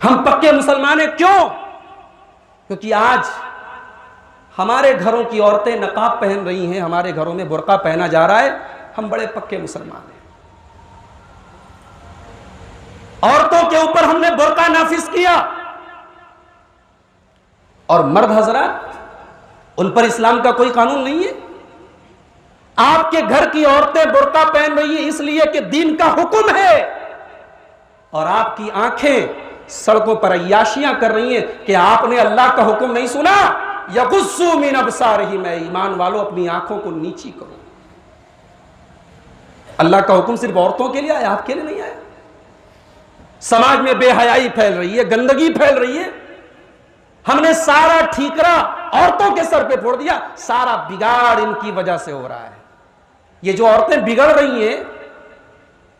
हम पक्के मुसलमान हैं क्यों? क्योंकि आज हमारे घरों की औरतें नकाब पहन रही हैं, हमारे घरों में बुर्का पहना जा रहा है, हम बड़े पक्के मुसलमान हैं। औरतों के ऊपर हमने बुर्का नाफिज किया, और मर्द हजरात, उन पर इस्लाम का कोई कानून नहीं है। आपके घर की औरतें बुर्का पहन रही है इसलिए कि दीन का हुक्म है, और आपकी आंखें सड़कों पर अय्याशियां कर रही हैं कि आपने अल्लाह का हुक्म नहीं सुना। यगुस्सू मिन अबसारिहिम, मैं ईमान वालों अपनी आंखों को नीची करो। अल्लाह का हुक्म सिर्फ औरतों के लिए आया, आपके लिए नहीं आया। समाज में बेहयाई फैल रही है, गंदगी फैल रही है, हमने सारा ठीकरा औरतों के सर पे फोड़ दिया। सारा बिगाड़ इनकी वजह से हो रहा है। ये जो औरतें बिगड़ रही हैं,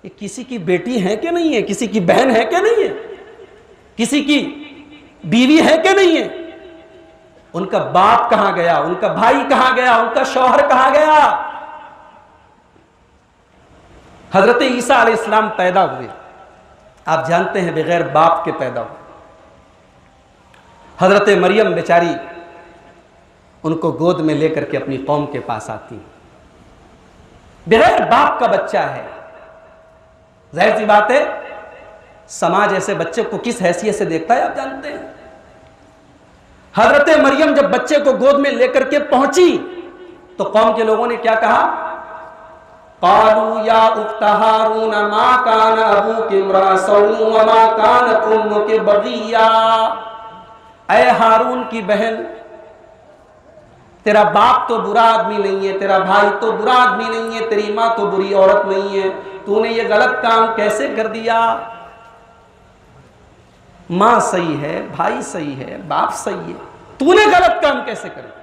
ये किसी की बेटी है कि नहीं है, किसी की बहन है कि नहीं है, किसी की बीवी है कि नहीं है, उनका बाप कहां गया, उनका भाई कहां गया, उनका शौहर कहां गया। हजरत ईसा अलैहिस्सलाम पैदा हुए, आप जानते हैं बगैर बाप के पैदा हुए। हजरत मरियम बेचारी उनको गोद में लेकर के अपनी कौम के पास आती, बगैर बाप का बच्चा है। जाहिर सी बात है समाज ऐसे बच्चे को किस हैसियत से देखता है आप जानते हैं। हजरत मरियम जब बच्चे को गोद में लेकर के पहुंची तो कौम के लोगों ने क्या कहा, क़ालू या उख्ता हारून मा कान अबूकी इम्रा सऊ व मा कानत उम्मुकी बगिया। ऐ हारून की बहन, तेरा बाप तो बुरा आदमी नहीं है, तेरा भाई तो बुरा आदमी नहीं है, तेरी माँ तो बुरी औरत नहीं है, तूने ये गलत काम कैसे कर दिया। माँ सही है, भाई सही है, बाप सही है, तूने गलत काम कैसे कर दिया।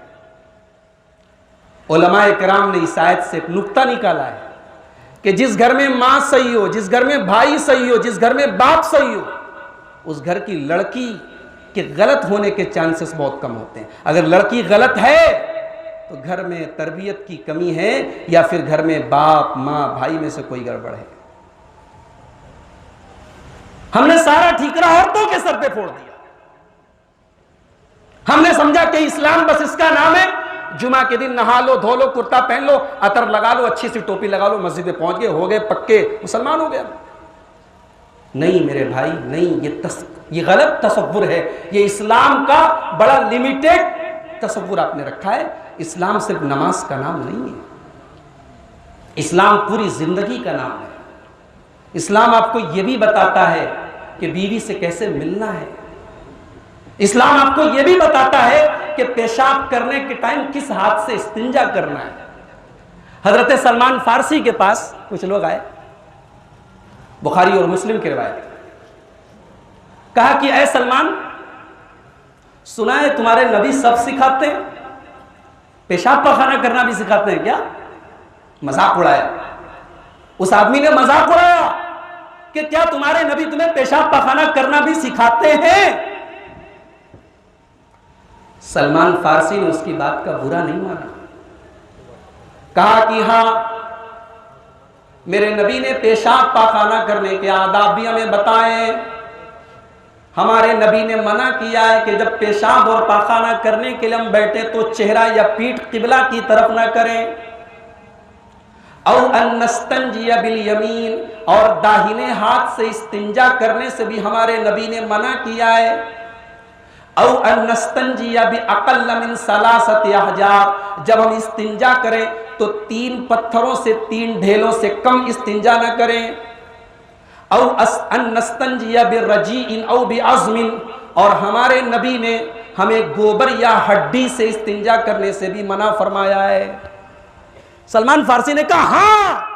उलमाए किराम ने इस आयत से एक नुक्ता निकाला है कि जिस घर में माँ सही हो, जिस घर में भाई सही हो, जिस घर में बाप सही हो, उस घर की लड़की के गलत होने के चांसेस बहुत कम होते हैं। अगर लड़की गलत है तो घर में तरबियत की कमी है या फिर घर में बाप माँ भाई में से कोई गड़बड़ है। हमने सारा ठीकरा औरतों के सर पे फोड़ दिया। हमने समझा कि इस्लाम बस इसका नाम है, जुमा के दिन नहा लो, धो लो, कुर्ता पहन लो, अतर लगा लो, अच्छी सी टोपी लगा लो, मस्जिद में पहुंच गए, हो गए पक्के मुसलमान हो गए। नहीं मेरे भाई नहीं, ये गलत तसव्वुर है। ये इस्लाम का बड़ा लिमिटेड तसव्वुर आपने रखा है। इस्लाम सिर्फ नमाज का नाम नहीं है, इस्लाम पूरी जिंदगी का नाम है। इस्लाम आपको यह भी बताता है कि बीवी से कैसे मिलना है। इस्लाम आपको यह भी बताता है कि पेशाब करने के टाइम किस हाथ से इस्तिंजा करना है। हजरत सलमान फारसी के पास कुछ लोग आए, बुखारी और मुस्लिम की रिवायत, कहा कि ऐ सलमान, सुना है तुम्हारे नबी सब सिखाते हैं, पेशाब पाखाना करना भी सिखाते हैं क्या। मजाक उड़ाया, उस आदमी ने मजाक उड़ाया कि क्या तुम्हारे नबी तुम्हें पेशाब पाखाना करना भी सिखाते हैं। सलमान फारसी ने उसकी बात का बुरा नहीं माना, कहा कि हां मेरे नबी ने पेशाब पाखाना करने के आदाब भी हमें बताए। हमारे नबी ने मना किया है कि जब पेशाब और पाखाना करने के लिए हम बैठे तो चेहरा या पीठ किबला की तरफ ना करें। औ अन्नस्तंजिया बिल यमीन, और दाहिने हाथ से इस्तिंजा करने से भी हमारे नबी ने मना किया है। औ अन्नस्तंजिया बि अक़ल्ल मिन सलासति अहजार, जब हम इस्तिंजा करें तो 3 पत्थरों से, 3 ढेलों से कम इस्तिंजा न करें। औ अन्नस्तंजिया बिर्रजीइन औ बिअज़्मिन, और हमारे नबी ने हमें गोबर या हड्डी से इस्तिंजा करने से भी मना फरमाया है। सलमान फारसी ने कहा हाँ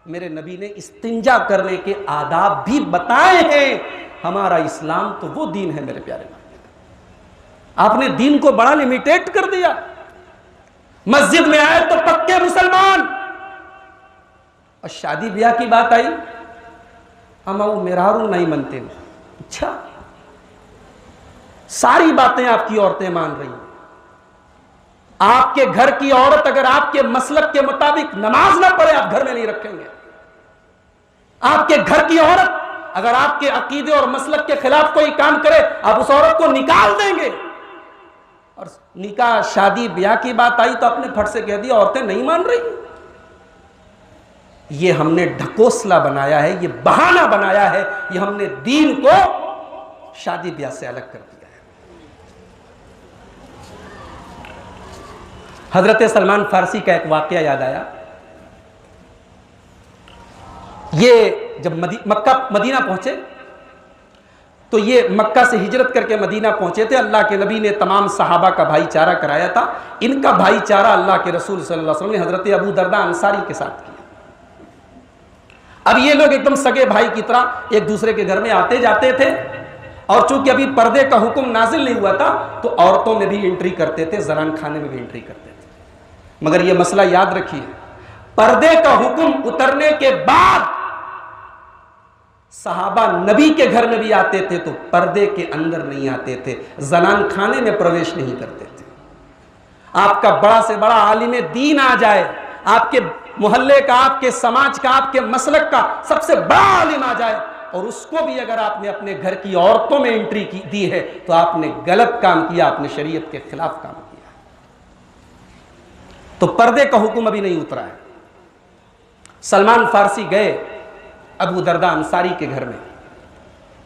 मेरे नबी ने इस्तिंजा करने के आदाब भी बताए हैं। हमारा इस्लाम तो वो दीन है मेरे प्यारे नबी। आपने दीन को बड़ा लिमिटेड कर दिया। मस्जिद में आए तो पक्के मुसलमान, और शादी ब्याह की बात आई, हम वो मेहरारू नहीं मनते। अच्छा, सारी बातें आपकी औरतें मान रही हैं। आपके घर की औरत अगर आपके मसलक के मुताबिक नमाज ना पढ़े, आप घर में नहीं रखेंगे। आपके घर की औरत अगर आपके अकीदे और मसलक के खिलाफ कोई काम करे, आप उस औरत को निकाल देंगे। और निकाह शादी ब्याह की बात आई तो आपने फट से कह दिया औरतें नहीं मान रही। ये हमने ढकोसला बनाया है, ये बहाना बनाया है, ये हमने दीन को शादी ब्याह से अलग कर दिया है। हजरत सलमान फारसी का एक वाकया याद आया। ये जब मदीना पहुंचे तो ये मक्का से हिजरत करके मदीना पहुंचे थे। अल्लाह के नबी ने तमाम सहाबा का भाईचारा कराया था। इनका भाईचारा अल्लाह के रसूल सल्लल्लाहु अलैहि वसल्लम ने हजरत अबू दरदा अंसारी के साथ किया। अब ये लोग एकदम सगे भाई की तरह एक दूसरे के घर में आते जाते थे, और चूंकि अभी पर्दे का हुक्म नाजिल नहीं हुआ था तो औरतों में भी एंट्री करते थे, जनान खाने में भी एंट्री करते थे। मगर ये मसला याद रखिए, पर्दे का हुक्म उतरने के बाद सहाबा नबी के घर में भी आते थे तो पर्दे के अंदर नहीं आते थे, जनान खाने में प्रवेश नहीं करते थे। आपका बड़ा से बड़ा आलिम दीन आ जाए, आपके मोहल्ले का, आपके समाज का, आपके मसलक का सबसे बड़ा आलिम आ जाए और उसको भी अगर आपने अपने घर की औरतों में एंट्री दी है तो आपने गलत काम किया, आपने शरीयत के खिलाफ काम किया। तो पर्दे का हुक्म अभी नहीं उतरा है। सलमान फारसी गए अबू दरदा अंसारी के घर में,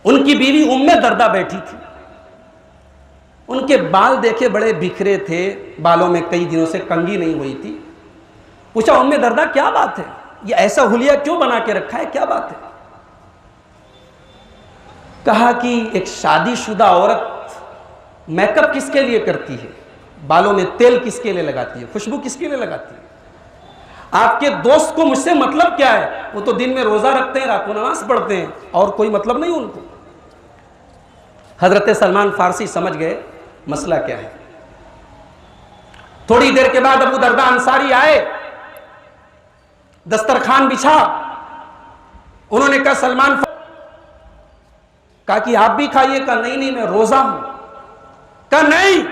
उनकी बीवी उम्मे दरदा बैठी थी। उनके बाल देखे बड़े बिखरे थे, बालों में कई दिनों से कंघी नहीं हुई थी। पूछा, उम्मे दरदा क्या बात है, ये ऐसा हुलिया क्यों बना के रखा है, क्या बात है? कहा कि एक शादीशुदा औरत मेकअप किसके लिए करती है, बालों में तेल किसके लिए लगाती है, खुशबू किसके लिए लगाती है? आपके दोस्त को मुझसे मतलब क्या है? वो तो दिन में रोजा रखते हैं, रात को नमाज पढ़ते हैं, और कोई मतलब नहीं उनको। हजरत सलमान फारसी समझ गए मसला क्या है। थोड़ी देर के बाद अबू दरदा अंसारी आए, दस्तरखान बिछा। उन्होंने कहा, सलमान, कहा कि आप भी खाइए। कहा नहीं नहीं, मैं रोजा हूं। कहा नहीं,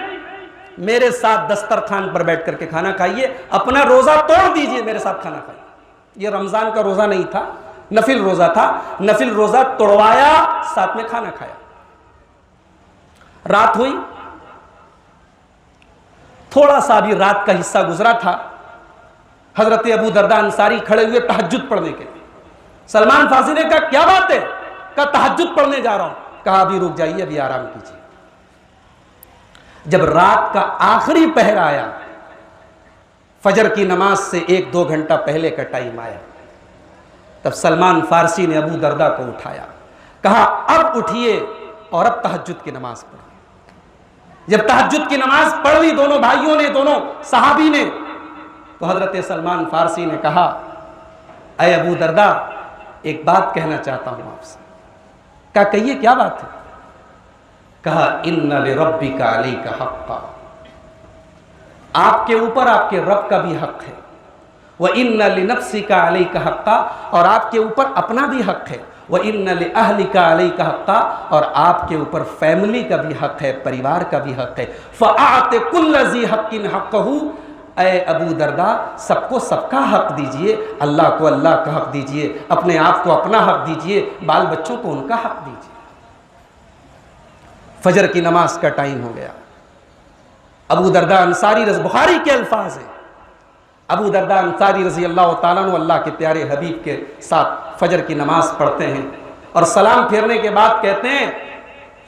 मेरे साथ दस्तरखान पर बैठ करके खाना खाइए, अपना रोजा तोड़ दीजिए, मेरे साथ खाना खाइए। यह रमजान का रोजा नहीं था, नफिल रोजा था। नफिल रोजा तोड़वाया, साथ में खाना खाया। रात हुई, थोड़ा सा भी रात का हिस्सा गुजरा था। हजरत अबू दरदा अंसारी खड़े हुए तहज्जुद पढ़ने के लिए। सलमान फारसी ने कहा, क्या बात है? कहा, तहज्जुद पढ़ने जा रहा हूं। कहा, अभी रुक जाइए, अभी आराम कीजिए। जब रात का आखिरी पहर आया, फजर की नमाज से 1-2 घंटा पहले का टाइम आया, तब सलमान फारसी ने अबू दरदा को उठाया, कहा, अब उठिए और अब तहज्जुद की नमाज पढ़िए। जब तहज्जुद की नमाज पढ़ ली दोनों भाइयों ने, दोनों सहाबी ने, तो हजरत सलमान फारसी ने कहा, अय अबू दरदा, एक बात कहना चाहता हूं आपसे। कहा, कहिए, क्या बात है? कहा, इन्ना लिरब्बिका अलैका हक्का, आपके ऊपर आपके रब का भी हक है। व इन्ना लिनफ्सिका अलैका हक्का, और आपके ऊपर अपना भी हक है। व इन्ना लिअहलिका अलैका हक्का, और आपके ऊपर फैमिली का भी हक है, परिवार का भी हक है। फ़अअति कुल्ल ज़ी हक्किन हक्कहू, ऐ अबू दरदा, सबको सबका हक दीजिए, अल्लाह को अल्लाह का हक दीजिए, अपने आप को अपना हक दीजिए, बाल बच्चों को उनका हक दीजिए। फजर की नमाज का टाइम हो गया। अबू दरदा अंसारी, बुखारी के अल्फाज हैं, अबू दरदा अंसारी रज़ी अल्लाह ताला अन्हु अल्लाह के प्यारे हबीब के साथ फजर की नमाज पढ़ते हैं और सलाम फेरने के बाद कहते हैं,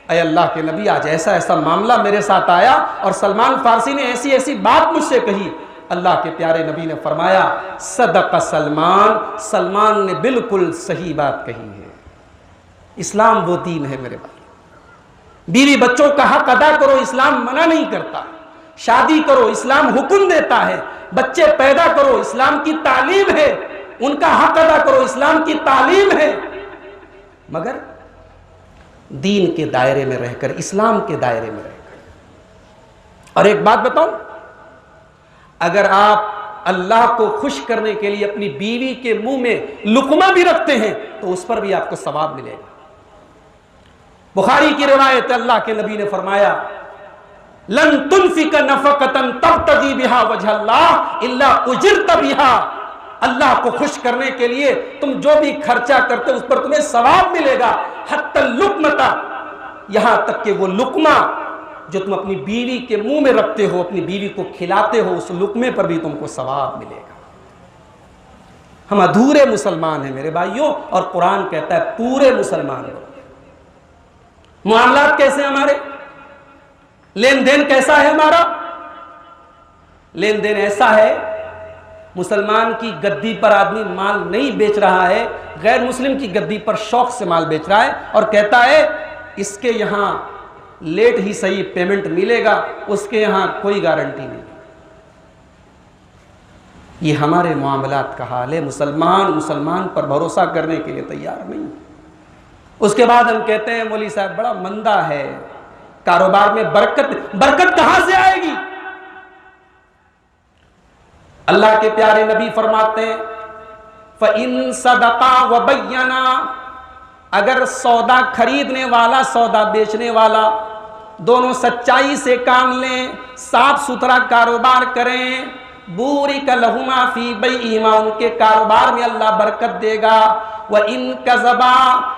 अय अल्लाह के नबी, आज ऐसा ऐसा मामला मेरे साथ आया और सलमान फारसी ने ऐसी ऐसी बात मुझसे कही। अल्लाह के प्यारे नबी ने फरमाया, सदक सलमान, सलमान ने बिल्कुल सही बात कही है। इस्लाम वो दीन है मेरे भाई। बीवी बच्चों का हक अदा करो, इस्लाम मना नहीं करता। शादी करो, इस्लाम हुक्म देता है। बच्चे पैदा करो, इस्लाम की तालीम है। उनका हक अदा करो, इस्लाम की तालीम है। मगर दीन के दायरे में रहकर, इस्लाम के दायरे में रहकर। और एक बात बताऊं, अगर आप अल्लाह को खुश करने के लिए अपनी बीवी के मुंह में लुकमा भी रखते हैं तो उस पर भी आपको सवाब मिलेगा। बुखारी की रिवायत, अल्लाह के नबी ने फरमाया, लन तुनफिक नफकतन तब्तगी बिहा वजहल्लाह इल्ला उजिरत बिहा, अल्लाह को खुश करने के लिए तुम जो भी खर्चा करते हो उस पर तुम्हें सवाब मिलेगा। हत्ता लुकमता, यहां तक कि वो लुकमा जो तुम अपनी बीवी के मुंह में रखते हो, अपनी बीवी को खिलाते हो, उस लुकमे पर भी तुमको सवाब मिलेगा। हम अधूरे मुसलमान हैं मेरे भाइयों, और कुरान कहता है पूरे मुसलमान हो। मामलात कैसे हमारे, लेन देन कैसा है हमारा? लेन देन ऐसा है, मुसलमान की गद्दी पर आदमी माल नहीं बेच रहा है, गैर मुस्लिम की गद्दी पर शौक से माल बेच रहा है और कहता है इसके यहां लेट ही सही पेमेंट मिलेगा, उसके यहां कोई गारंटी नहीं। ये हमारे मामलात का हाल है। मुसलमान पर भरोसा करने के लिए तैयार नहीं। उसके बाद हम कहते हैं मौलवी साहब बड़ा मंदा है, कारोबार में बरकत कहां से आएगी? अल्लाह के प्यारे नबी फरमाते हैं, फ़इन सदक़ा व बय्यना, अगर सौदा खरीदने वाला सौदा बेचने वाला दोनों सच्चाई से काम लें, साफ सुथरा कारोबार करें, बूरी का लहुमा फी बैइहिमा, उनके कारोबार में अल्लाह बरकत देगा। वह इन कज़बा,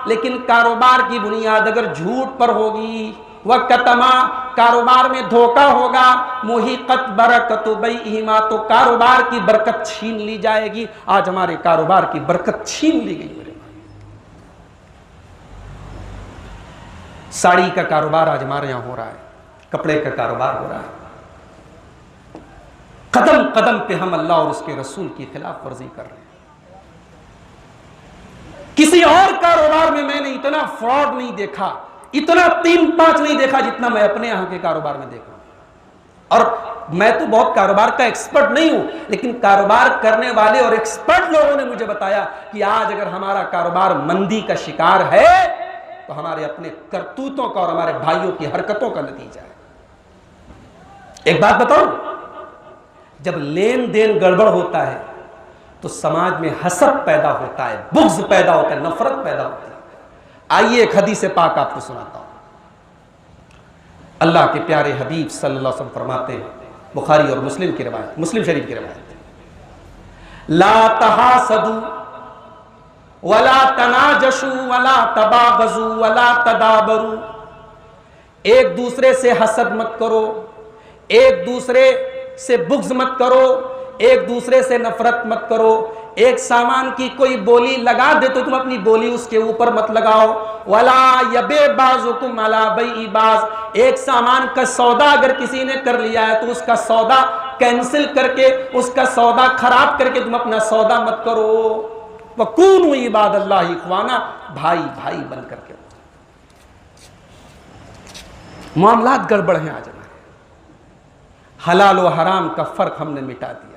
लेकिन कारोबार की बुनियाद अगर झूठ पर होगी, वह कतमा, कारोबार में धोखा होगा, मुहिक़त बरकतु बैइहिमा, तो कारोबार की बरकत छीन ली जाएगी। आज हमारे कारोबार की बरकत छीन ली गई। मेरे भाई, साड़ी का कारोबार आज हमारे यहां हो रहा है, कपड़े का कारोबार हो रहा है। कदम कदम पे हम अल्लाह और उसके रसूल की खिलाफ वर्जी कर रहे हैं। किसी और कारोबार में मैंने इतना फ्रॉड नहीं देखा, इतना 3-5 नहीं देखा जितना मैं अपने यहां के कारोबार में देख रहा हूं। और मैं तो बहुत कारोबार का एक्सपर्ट नहीं हूं, लेकिन कारोबार करने वाले और एक्सपर्ट लोगों ने मुझे बताया कि आज अगर हमारा कारोबार मंदी का शिकार है तो हमारे अपने करतूतों का और हमारे भाइयों की हरकतों का नतीजा है। एक बात बताऊं, जब लेन देन गड़बड़ होता है तो समाज में हसद पैदा होता है, बुग़्ज़ पैदा होता है, नफरत पैदा होती है। आइए एक हदीस पाक आपको सुनाता हूं। अल्लाह के प्यारे हबीब सल्लल्लाहु अलैहि वसल्लम फरमाते हैं, बुखारी और मुस्लिम की रिवायत, मुस्लिम शरीफ की रिवायत, ला तहासदू वला तनाजशू वला तबागजू वला तदाबरू, एक दूसरे से हसद मत करो, एक दूसरे से बुग़्ज़ मत करो, एक दूसरे से नफरत मत करो। एक सामान की कोई बोली लगा दे तो तुम अपनी बोली उसके ऊपर मत लगाओ। वला यबे बाज़ुकुम अला बैइ बाज़, एक सामान का सौदा अगर किसी ने कर लिया है तो उसका सौदा कैंसिल करके, उसका सौदा खराब करके तुम अपना सौदा मत करो। वकूनु इबादल्लाहि इख्वाना, भाई भाई बन करके। मामलात गड़बड़ हैं आज। हलाल और हराम का फर्क हमने मिटा दिया।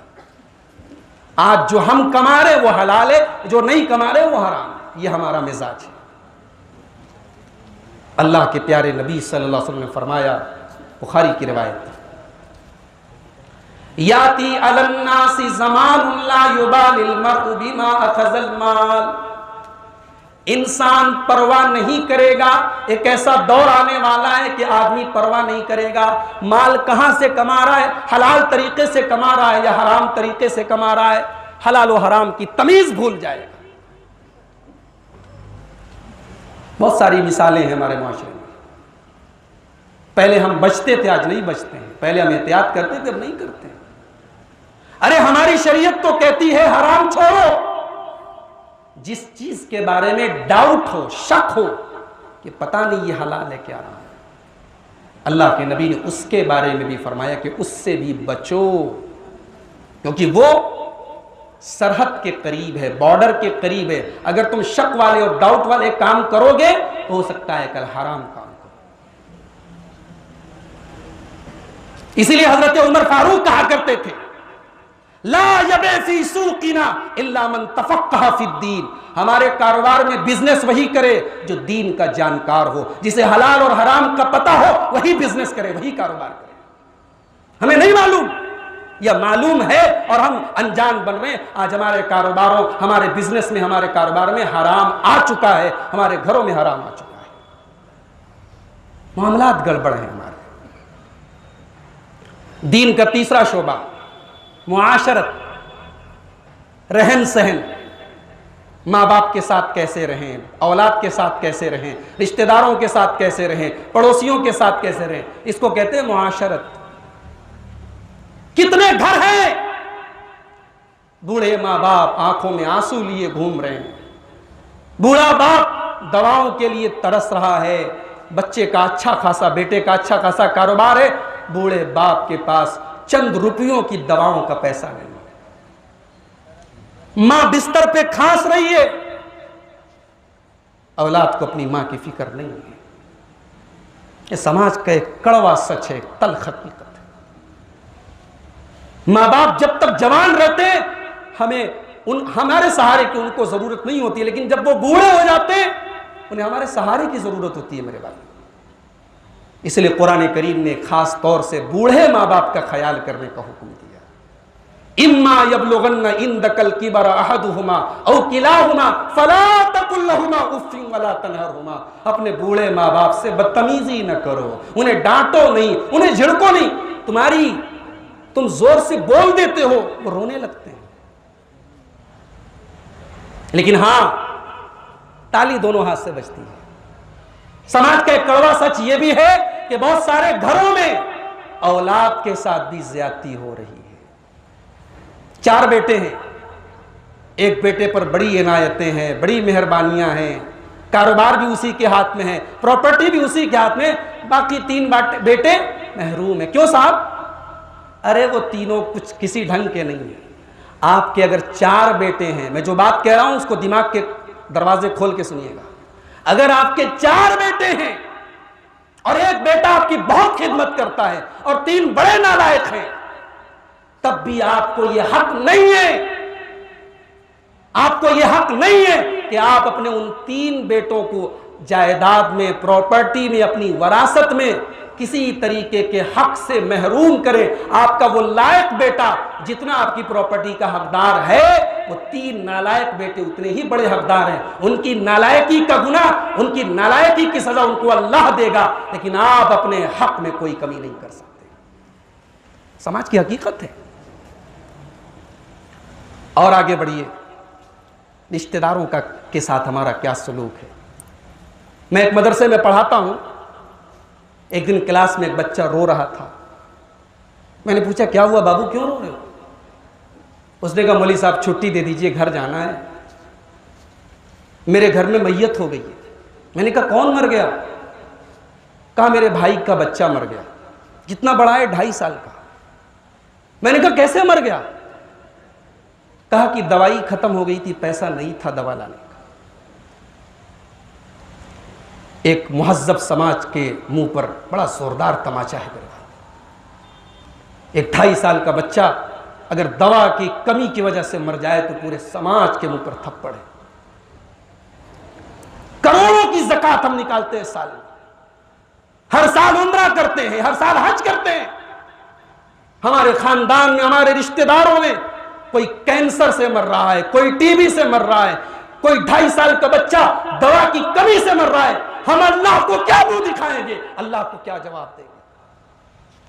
आज जो हम कमा रहे वो हलाल है, जो नहीं कमा रहे वो हराम है। ये हमारा मिजाज है। अल्लाह के प्यारे नबी सल्लल्लाहु अलैहि वसल्लम ने फरमाया, बुखारी की रिवायत, याती अलन्नासी ज़मानुन ला युबालिल मर्उ बिमा अखज़ल माल, इंसान परवाह नहीं करेगा। एक ऐसा दौर आने वाला है कि आदमी परवाह नहीं करेगा माल कहां से कमा रहा है, हलाल तरीके से कमा रहा है या हराम तरीके से कमा रहा है, हलाल और हराम की तमीज भूल जाएगा। बहुत सारी मिसालें हैं हमारे माशरे में। पहले हम बचते थे, आज नहीं बचते हैं। पहले हम एहतियात करते थे, अब नहीं करते। अरे हमारी शरीयत तो कहती है हराम छोड़ो। जिस चीज के बारे में डाउट हो, शक हो कि पता नहीं ये हलाल है क्या हराम है, अल्लाह के नबी ने उसके बारे में भी फरमाया कि उससे भी बचो, क्योंकि वो सरहद के करीब है, बॉर्डर के करीब है। अगर तुम शक वाले और डाउट वाले काम करोगे तो हो सकता है कल हराम काम करो। इसीलिए हजरत उमर फारूक कहा करते थे, ला यबे फी सूकिना इल्ला मन तफक्कह फिद्दीन, हमारे कारोबार में बिजनेस वही करे जो दीन का जानकार हो, जिसे हलाल और हराम का पता हो, वही बिजनेस करे, वही कारोबार करे। हमें नहीं मालूम या मालूम है और हम अनजान बन रहे हैं। आज हमारे कारोबारों, हमारे बिजनेस में, हमारे कारोबार में हराम आ चुका है, हमारे घरों में हराम आ चुका है। मामलात गड़बड़ है हमारे। दीन का तीसरा शोबा मुआशरत, रहन सहन, माँ बाप के साथ कैसे रहें, औलाद के साथ कैसे रहें, रिश्तेदारों के साथ कैसे रहें, पड़ोसियों के साथ कैसे रहें, इसको कहते हैं मुआशरत। कितने घर हैं बूढ़े माँ बाप आंखों में आंसू लिए घूम रहे हैं, बूढ़ा बाप दवाओं के लिए तरस रहा है, बच्चे का अच्छा खासा, बेटे का अच्छा खासा कारोबार है, बूढ़े बाप के पास चंद रुपयों की दवाओं का पैसा नहीं है, मां बिस्तर पे खांस रही है, औलाद को अपनी मां की फिक्र नहीं है। ये समाज का एक कड़वा सच है, तल्ख हकीकत है। मां बाप जब तक जवान रहते हमें हमारे सहारे की उनको जरूरत नहीं होती है, लेकिन जब वो बूढ़े हो जाते उन्हें हमारे सहारे की जरूरत होती है मेरे भाई। इसलिए कुरान करीम ने खास तौर से बूढ़े माँ बाप का ख्याल करने का हुक्म दिया। इम्मा यबलुगन्ना इंदकल किबर अहदुहुमा औ किलाहुमा फला तकुल कुल्लहुमा उफ्फिन वला तनहरहुमा, अपने बूढ़े माँ बाप से बदतमीजी न करो, उन्हें डांटो नहीं, उन्हें झिड़को नहीं। तुम जोर से बोल देते हो, वो रोने लगते हैं। लेकिन हां, ताली दोनों हाथ से बजती है। समाज का एक कड़वा सच यह भी है कि बहुत सारे घरों में औलाद के साथ भी ज्यादती हो रही है। 4 बेटे हैं, एक बेटे पर बड़ी इनायतें हैं, बड़ी मेहरबानियां हैं, कारोबार भी उसी के हाथ में है, प्रॉपर्टी भी उसी के हाथ में, बाकी 3 बेटे महरूम है। क्यों साहब? अरे वो तीनों कुछ किसी ढंग के नहीं है। आपके अगर 4 बेटे हैं, मैं जो बात कह रहा हूं उसको दिमाग के दरवाजे खोल के सुनिएगा। अगर आपके 4 बेटे हैं और एक बेटा आपकी बहुत खिदमत करता है और 3 बड़े नालायक हैं, तब भी आपको यह हक नहीं है, आपको यह हक नहीं है कि आप अपने उन 3 बेटों को जायदाद में, प्रॉपर्टी में, अपनी वरासत में किसी तरीके के हक से महरूम करें। आपका वो लायक बेटा जितना आपकी प्रॉपर्टी का हकदार है, वो 3 नालायक बेटे उतने ही बड़े हकदार हैं। उनकी नालायकी का गुनाह, उनकी नालायकी की सजा उनको अल्लाह देगा, लेकिन आप अपने हक में कोई कमी नहीं कर सकते। समाज की हकीकत है। और आगे बढ़िए, रिश्तेदारों का के साथ हमारा क्या सलूक है। मैं एक मदरसे में पढ़ाता हूं। एक दिन क्लास में एक बच्चा रो रहा था। मैंने पूछा, क्या हुआ बाबू, क्यों रो रहे हो? उसने कहा, मौलवी साहब छुट्टी दे दीजिए, घर जाना है, मेरे घर में मैयत हो गई है। मैंने कहा, कौन मर गया? कहा, मेरे भाई का बच्चा मर गया, जितना बड़ा है 2.5 साल का। मैंने कहा, कैसे मर गया? कहा कि दवाई खत्म हो गई थी, पैसा नहीं था दवा लाने का। एक मुहज्जब समाज के मुंह पर बड़ा जोरदार तमाचा है मेरा। एक 2.5 साल का बच्चा अगर दवा की कमी की वजह से मर जाए तो पूरे समाज के मुंह पर थप्पड़ है। करोड़ों की ज़कात हम निकालते हैं साल में, हर साल उम्रा करते हैं, हर साल हज करते हैं। हमारे खानदान में, हमारे रिश्तेदारों में कोई कैंसर से मर रहा है, कोई टीबी से मर रहा है, कोई 2.5 साल का बच्चा दवा की कमी से मर रहा है। हम अल्लाह को क्या मुंह दिखाएंगे? अल्लाह को क्या जवाब देंगे?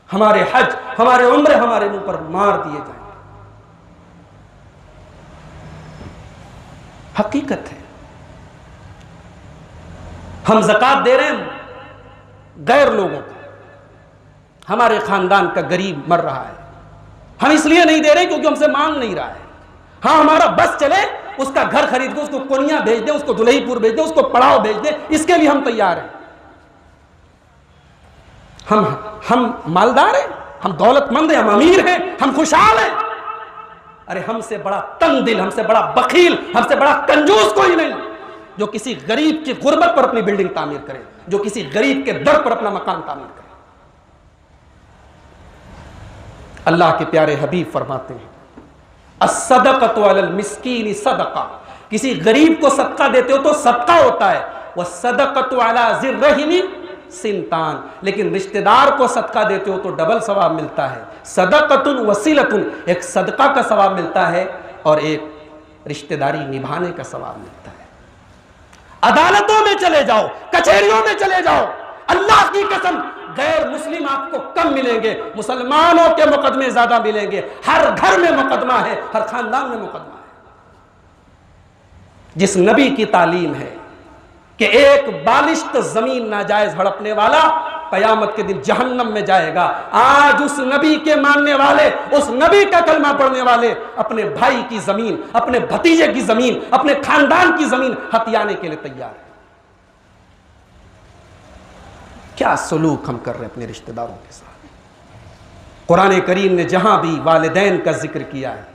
हमारे हज, हमारे उम्र हमारे मुंह पर मार दिए जाएंगे। हकीकत है। हम ज़कात दे रहे हैं गैर लोगों को, हमारे खानदान का गरीब मर रहा है, हम इसलिए नहीं दे रहे क्योंकि हमसे मांग नहीं रहा है। हाँ, हमारा बस चले, उसका घर खरीद के उसको कोनिया भेज दे, उसको दुल्हीपुर भेज दे, उसको पड़ाव भेज दे, इसके लिए हम तैयार हैं। हम मालदार हैं, हम दौलतमंद हैं, हम अमीर हैं, हम खुशहाल हैं। अरे हमसे बड़ा तंग दिल, हमसे बड़ा बखील, हमसे बड़ा कंजूस कोई नहीं जो किसी गरीब की गुर्बत पर अपनी बिल्डिंग तामीर करे, जो किसी गरीब के दर पर अपना मकान तामीर करे। अल्लाह के प्यारे हबीब फरमाते हैं, अस्सदक़तु अलल मिस्कीन सदका, किसी गरीब को सदका देते हो तो सदका होता है। वह सदक़तु अला ज़िर्रहिनी सिंतान, लेकिन रिश्तेदार को सदका देते हो तो डबल सवाब मिलता है। सदक़तुन वसीलतुन, एक सदका का सवाब मिलता है और एक रिश्तेदारी निभाने का सवाब मिलता है। अदालतों में चले जाओ, कचहरियों में चले जाओ, अल्लाह की कसम गैर मुस्लिम आपको कम मिलेंगे, मुसलमानों के मुकदमे ज्यादा मिलेंगे। हर घर में मुकदमा है, हर खानदान में मुकदमा है। जिस नबी की तालीम है कि एक बालिश्त जमीन नाजायज हड़पने वाला कयामत के दिन जहन्नम में जाएगा, आज उस नबी के मानने वाले, उस नबी का कलमा पढ़ने वाले अपने भाई की जमीन, अपने भतीजे की जमीन, अपने खानदान की जमीन हथियाने के लिए तैयार है। क्या सलूक हम कर रहे हैं अपने रिश्तेदारों के साथ। कुरान करीम ने जहां भी वालिदैन का जिक्र किया है,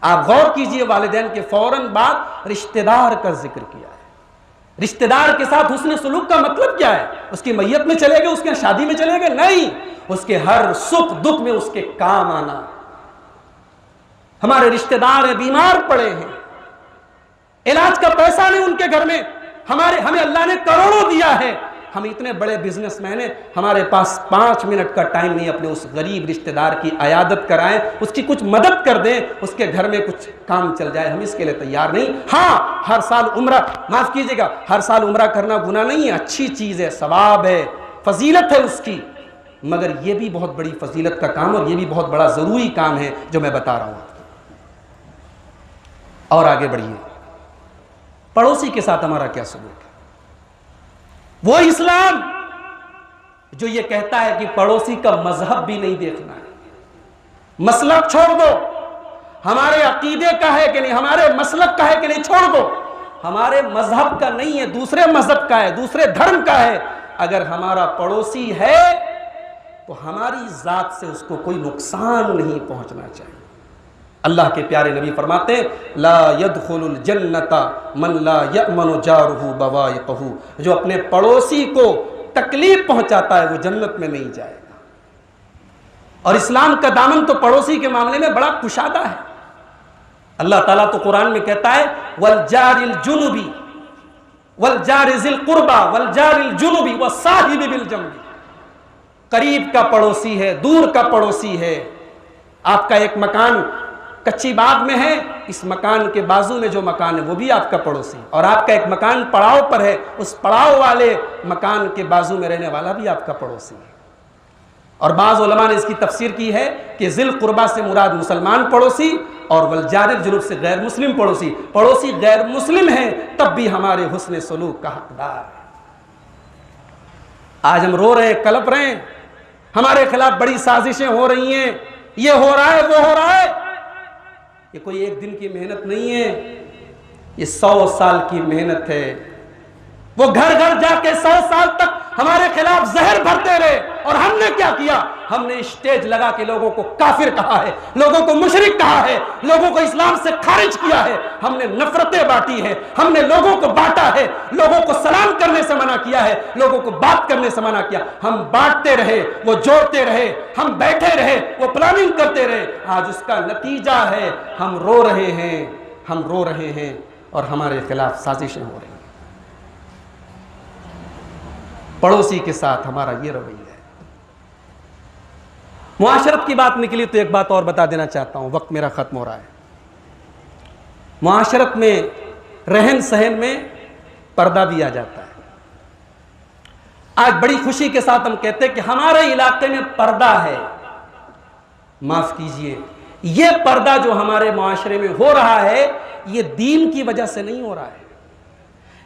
आप गौर कीजिए, वालिदैन के फौरन बाद रिश्तेदार का जिक्र किया है। रिश्तेदार के साथ हुस्न सलूक का मतलब क्या है? उसकी मैयत में चले गए, उसके शादी में चले गए? नहीं, उसके हर सुख दुख में उसके काम आना। हमारे रिश्तेदार हैं, बीमार पड़े हैं, इलाज का पैसा नहीं उनके घर में, हमें अल्लाह ने करोड़ों दिया है, हम इतने बड़े बिजनेसमैन हैं, हमारे पास 5 मिनट का टाइम नहीं अपने उस गरीब रिश्तेदार की अयादत कराएं, उसकी कुछ मदद कर दें, उसके घर में कुछ काम चल जाए, हम इसके लिए तैयार नहीं। हाँ, हर साल उम्रा, माफ कीजिएगा, हर साल उम्रा करना गुनाह नहीं है, अच्छी चीज है, सवाब है, फजीलत है उसकी, मगर यह भी बहुत बड़ी फजीलत का काम और यह भी बहुत बड़ा जरूरी काम है जो मैं बता रहा हूं। और आगे बढ़िए, पड़ोसी के साथ हमारा क्या सलूक है? वो इस्लाम जो ये कहता है कि पड़ोसी का मजहब भी नहीं देखना है, मसलक छोड़ दो, हमारे अकीदे का है कि नहीं, हमारे मसलक का है कि नहीं, छोड़ दो, हमारे मजहब का नहीं है, दूसरे मजहब का है, दूसरे धर्म का है, अगर हमारा पड़ोसी है तो हमारी जात से उसको कोई नुकसान नहीं पहुंचना चाहिए। अल्लाह के प्यारे नबी फरमाते ला यदखुलुल जन्नता मन ला यअमनु जारुहु बवाइक़हु, जो अपने पड़ोसी को तकलीफ पहुंचाता है वो जन्नत में नहीं जाएगा। और इस्लाम का दामन तो पड़ोसी के मामले में बड़ा कुशादा है। अल्लाह ताला तो कुरान में कहता है वल जारिल जुनुबी वल जारिजिल कुर्बा वल जारिल जुनुबी वसाहिबि बिल जंबी, करीब का पड़ोसी है, दूर का पड़ोसी है। आपका एक मकान कच्ची बाग में है, इस मकान के बाजू में जो मकान है वो भी आपका पड़ोसी, और आपका एक मकान पड़ाव पर है, उस पड़ाव वाले मकान के बाजू में रहने वाला भी आपका पड़ोसी है। और बाज़ उलमा ने इसकी तफसीर की है कि ज़िल कुर्बा से मुराद मुसलमान पड़ोसी और वल जारिल जुनुब से गैर मुस्लिम पड़ोसी। पड़ोसी गैर मुस्लिम है तब भी हमारे हुस्न सलूक का हकदार है। आज हम रो रहे हैं, कलप रहे हैं, हमारे खिलाफ बड़ी साजिशें हो रही हैं, ये हो रहा है, वो हो रहा है। ये कोई एक दिन की मेहनत नहीं है, ये 100 साल की मेहनत है। वो घर घर जाके 100 साल तक हमारे खिलाफ जहर भरते रहे, और हमने क्या किया? हमने स्टेज लगा के लोगों को काफिर कहा है, लोगों को मुशरिक कहा है, लोगों को इस्लाम से खारिज किया है, हमने नफरतें बांटी है, हमने लोगों को बांटा है, लोगों को सलाम करने से मना किया है, लोगों को बात करने से मना किया। हम बांटते रहे, वो जोड़ते रहे, हम बैठे रहे, वो प्लानिंग करते रहे। आज उसका नतीजा है हम रो रहे हैं, हम रो रहे हैं और हमारे खिलाफ साजिशें हो रही हैं। पड़ोसी के साथ हमारा ये रवैया है। मुआशरत की बात निकली तो एक बात और बता देना चाहता हूं, वक्त मेरा खत्म हो रहा है। मुआशरत में रहन सहन में पर्दा दिया जाता है। आज बड़ी खुशी के साथ हम कहते हैं कि हमारे इलाके में पर्दा है। माफ कीजिए, यह पर्दा जो हमारे मुआशरे में हो रहा है यह दीन की वजह से नहीं हो रहा है,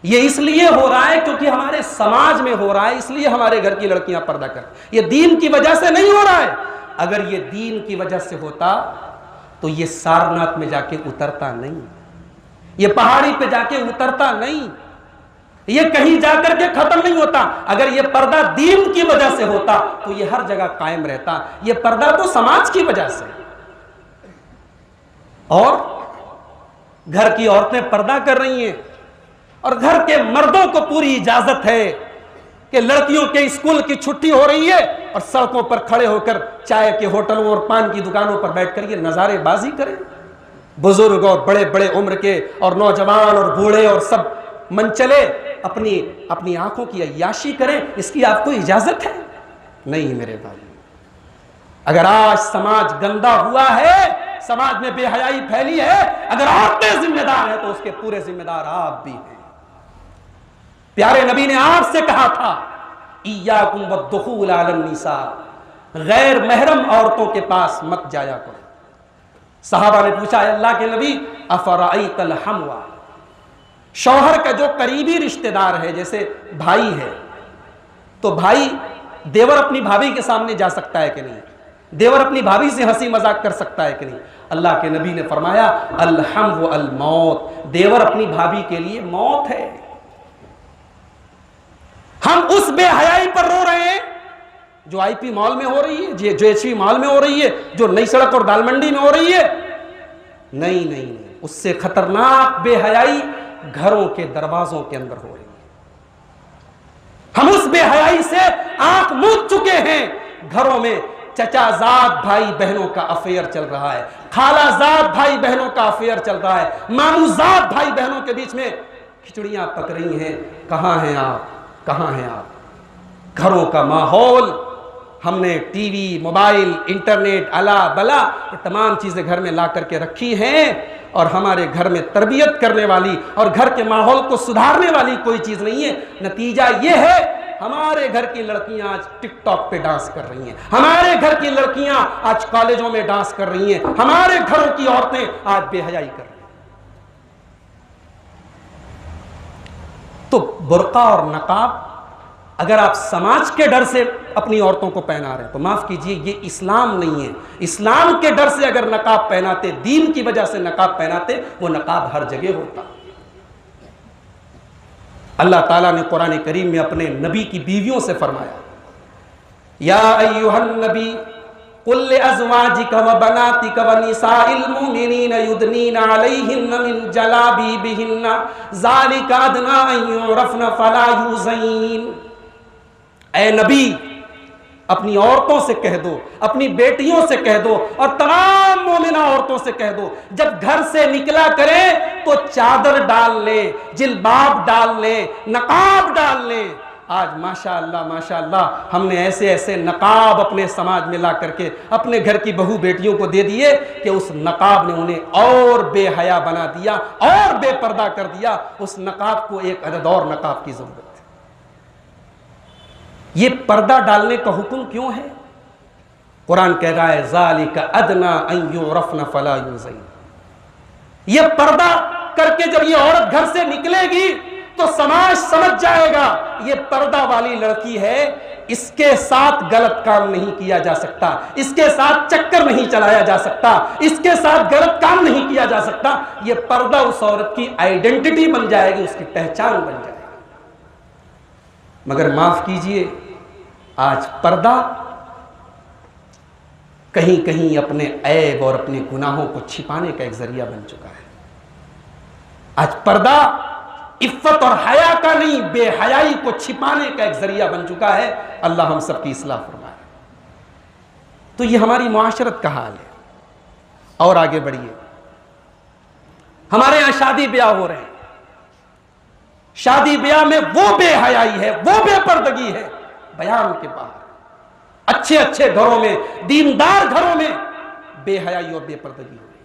ये इसलिए हो रहा है क्योंकि हमारे समाज में हो रहा है, इसलिए हमारे घर की लड़कियां पर्दा कर। ये दीन की वजह से नहीं हो रहा है। अगर ये दीन की वजह से होता तो ये सारनाथ में जाके उतरता नहीं, ये पहाड़ी पे जाके उतरता नहीं, ये कहीं जाकर के खत्म नहीं होता। अगर ये पर्दा दीन की वजह से होता तो ये हर जगह कायम रहता। ये पर्दा तो समाज की वजह से। और घर की औरतें पर्दा कर रही हैं और घर के मर्दों को पूरी इजाजत है कि लड़कियों के स्कूल की छुट्टी हो रही है और सड़कों पर खड़े होकर चाय के होटलों और पान की दुकानों पर बैठकर ये नजारेबाजी करें। बुजुर्ग और बड़े बड़े उम्र के और नौजवान और बूढ़े और सब मनचले अपनी अपनी आंखों की अय्याशी करें, इसकी आपको इजाजत है? नहीं मेरे भाई। अगर आज समाज गंदा हुआ है, समाज में बेहयाई फैली है, अगर औरतें जिम्मेदार हैं तो उसके पूरे जिम्मेदार आप भी हैं। प्यारे नबी ने आपसे कहा था इय्याकुम वद्दुखूल अलन निसा, गैर महरम औरतों के पास मत जाया करो। सहाबा ने पूछा अल्लाह के नबी अफराइतल हमवा, शौहर का जो करीबी रिश्तेदार है जैसे भाई है, तो भाई देवर अपनी भाभी के सामने जा सकता है कि नहीं? देवर अपनी भाभी से हंसी मजाक कर सकता है कि नहीं? अल्लाह के नबी ने फरमाया अलहम व अल मौत, देवर अपनी भाभी के लिए मौत है। हम उस बेहयाई पर रो रहे हैं जो आईपी मॉल में हो रही है, जो एचपी मॉल में हो रही है, जो नई सड़क और दालमंडी में हो रही है। नहीं नहीं नहीं, उससे खतरनाक बेहयाई घरों के दरवाजों के अंदर हो रही है। हम उस बेहयाई से आंख मूंद चुके हैं। घरों में चचाजाद भाई बहनों का अफेयर चल रहा है, खालाजाद भाई बहनों का अफेयर चल रहा है, मामूजाद भाई बहनों के बीच में खिचड़ियां पक रही हैं। कहां हैं आप, कहां हैं आप? घरों का माहौल, हमने टीवी, मोबाइल, इंटरनेट, अला बला, ये तमाम चीज़ें घर में ला करके रखी हैं और हमारे घर में तरबियत करने वाली और घर के माहौल को सुधारने वाली कोई चीज़ नहीं है। नतीजा ये है, हमारे घर की लड़कियां आज टिकटॉक पे डांस कर रही हैं, हमारे घर की लड़कियां आज कॉलेजों में डांस कर रही हैं, हमारे घरों की औरतें आज बेहयाई कर रही हैं। तो बुर्का और नकाब अगर आप समाज के डर से अपनी औरतों को पहना रहे हैं तो माफ कीजिए, ये इस्लाम नहीं है। इस्लाम के डर से अगर नकाब पहनाते, दीन की वजह से नकाब पहनाते, वो नकाब हर जगह होता। अल्लाह ताला ने कुरान करीम में अपने नबी की बीवियों से फरमाया, या अय्युहन नबी कुल लिअज़वाजिका व बनातिका व निसाइल मुमिनीना युदनीना अलैहिन्ना मिन जलाबीबिहिन्ना ज़ालिका अदना अन युरफ़ना फला युज़ैन। ऐ नबी, अपनी औरतों से कह दो, अपनी बेटियों से कह दो और तमाम मोमिना औरतों से कह दो, जब घर से निकला करें तो चादर डाल लें, जिल्बाब डाल लें, नकाब डाल लें। आज माशाअल्लाह माशाअल्लाह हमने ऐसे ऐसे नकाब अपने समाज में ला करके अपने घर की बहू बेटियों को दे दिए कि उस नकाब ने उन्हें और बेहया बना दिया और बेपर्दा कर दिया। उस नकाब को एक अदद और नकाब की जरूरत है। ये पर्दा डालने का हुक्म क्यों है? कुरान कह रहा है ज़ालिका अदना अन युरफ़ना फला युज़ैन। ये पर्दा करके जब ये औरत घर से निकलेगी तो समाज समझ जाएगा ये पर्दा वाली लड़की है, इसके साथ गलत काम नहीं किया जा सकता, इसके साथ चक्कर नहीं चलाया जा सकता, इसके साथ गलत काम नहीं किया जा सकता। ये पर्दा उस औरत की आइडेंटिटी बन जाएगी, उसकी पहचान बन जाएगी। मगर माफ कीजिए, आज पर्दा कहीं कहीं अपने ऐब और अपने गुनाहों को छिपाने का एक जरिया बन चुका है। आज पर्दा इफ्फत और हया का नहीं, बेहयाई को छिपाने का एक जरिया बन चुका है। अल्लाह हम सब की इस्लाह फरमाए। तो ये हमारी मुआशरत का हाल है। और आगे बढ़िए, हमारे यहां शादी ब्याह हो रहे हैं, शादी ब्याह में वो बेहयाई है, वो बेपर्दगी है बयान के बाहर। अच्छे अच्छे घरों में, दीनदार घरों में बेहयाई और बेपर्दगी हो रही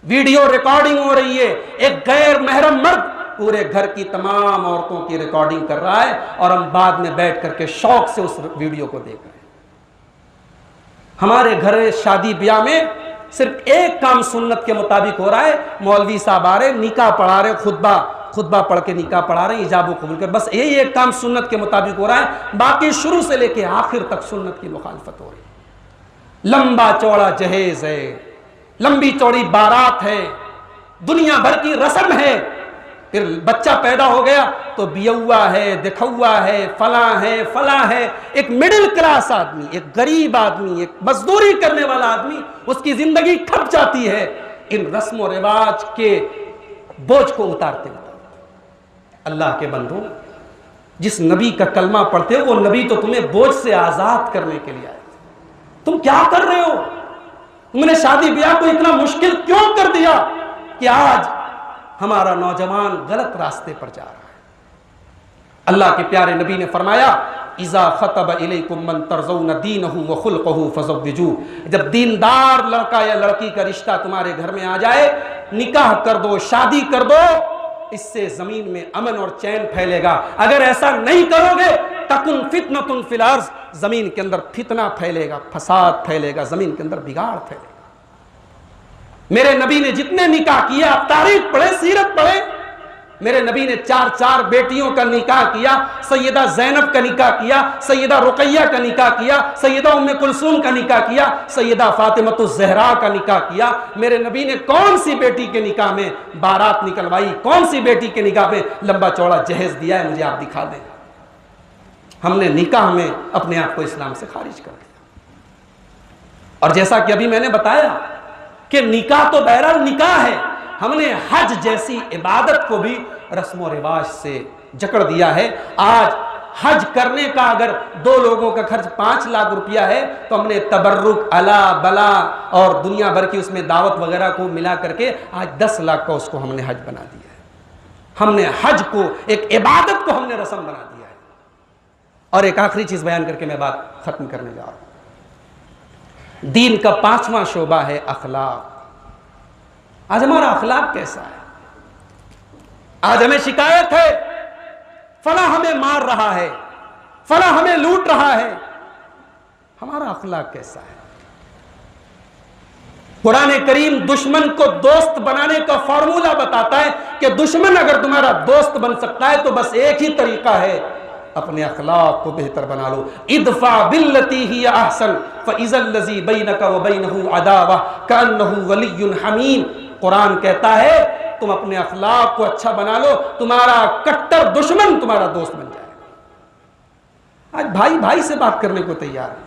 है, वीडियो रिकॉर्डिंग हो रही है। एक गैर महरम मर्द पूरे घर की तमाम औरतों की रिकॉर्डिंग कर रहा है और हम बाद में बैठ करके शौक से उस वीडियो को देख रहे हैं। हमारे घर शादी ब्याह में सिर्फ एक काम सुन्नत के मुताबिक हो रहा है, मौलवी साहब आ रहे, निकाह पढ़ा रहे, खुतबा पढ़ के निकाह पढ़ा रहे, इजाब कबूल कर, बस यही एक काम सुन्नत के मुताबिक हो रहा है। बाकी शुरू से लेके आखिर तक सुन्नत की मुखालफत हो रही है। लंबा चौड़ा जहेज है, लंबी चौड़ी बारात है, दुनिया भर की रस्म है। फिर बच्चा पैदा हो गया तो बियौआ है, दिखौआ है, फला है। एक मिडिल क्लास आदमी, एक गरीब आदमी, एक मजदूरी करने वाला आदमी, उसकी जिंदगी खप जाती है इन रस्म और रिवाज के बोझ को उतारते हुए। अल्लाह के बंदो, जिस नबी का कलमा पढ़ते हो वो नबी तो तुम्हें बोझ से आजाद करने के लिए आए। तुम क्या कर रहे हो? तुमने शादी ब्याह को इतना मुश्किल क्यों कर दिया कि आज हमारा नौजवान गलत रास्ते पर जा रहा है। अल्लाह के प्यारे नबी ने फरमाया, इज़ा खतब इलैकुम मन तरज़ौना दीनहु व खुल्क़हु फज़व्विजू। जब दीनदार लड़का या लड़की का रिश्ता तुम्हारे घर में आ जाए, निकाह कर दो, शादी कर दो। इससे जमीन में अमन और चैन फैलेगा। अगर ऐसा नहीं करोगे तकुन फितनतुन फिल अर्ज़, जमीन के अंदर फितना फैलेगा, फसाद फैलेगा, जमीन के अंदर बिगाड़ फैलेगा। मेरे नबी ने जितने निकाह किए, आप तारीख पढ़े, सीरत पढ़े, मेरे नबी ने 4 बेटियों का निकाह किया। सैयदा ज़ैनब का निकाह किया, सैयदा रुक़ैया का निकाह किया, सैयदा उम्मे कुलसूम का निकाह किया, सैयदा फातिमतुज़ ज़हरा का निकाह किया। मेरे नबी ने कौन सी बेटी के निकाह में बारात निकलवाई, कौन सी बेटी के निकाह में लंबा चौड़ा जहेज दिया है, मुझे आप दिखा दें। हमने निकाह में अपने आप को इस्लाम से खारिज कर दिया। और जैसा कि अभी मैंने बताया कि निकाह तो बहरहाल निकाह है, हमने हज जैसी इबादत को भी रस्म और रिवाज से जकड़ दिया है। आज हज करने का अगर 2 लोगों का खर्च 5 लाख रुपया है तो हमने तबर्रुक, अला बला और दुनिया भर की उसमें दावत वगैरह को मिला करके आज 10 लाख का उसको हमने हज बना दिया है। हमने हज को एक इबादत को हमने रस्म बना दिया है। और एक आखिरी चीज़ बयान करके मैं बात ख़त्म करने जा रहा हूँ। दीन का 5वां शोबा है अखलाक। आज हमारा अखलाक कैसा है? आज हमें शिकायत है, फला हमें मार रहा है, फला हमें लूट रहा है। हमारा अखलाक कैसा है? कुरान करीम दुश्मन को दोस्त बनाने का फॉर्मूला बताता है कि दुश्मन अगर तुम्हारा दोस्त बन सकता है तो बस एक ही तरीका है, अपने अखलाक को बेहतर बना लो। इदफा बिल्लती ही अहसन फइज़ल लज़ी बैनका व बैनहु अदावा कअन्नहु वलियुन हमीम। कुरान कहता है तुम अपने अखलाक को अच्छा बना लो, तुम्हारा कट्टर दुश्मन तुम्हारा दोस्त बन जाएगा। आज भाई भाई से बात करने को तैयार है।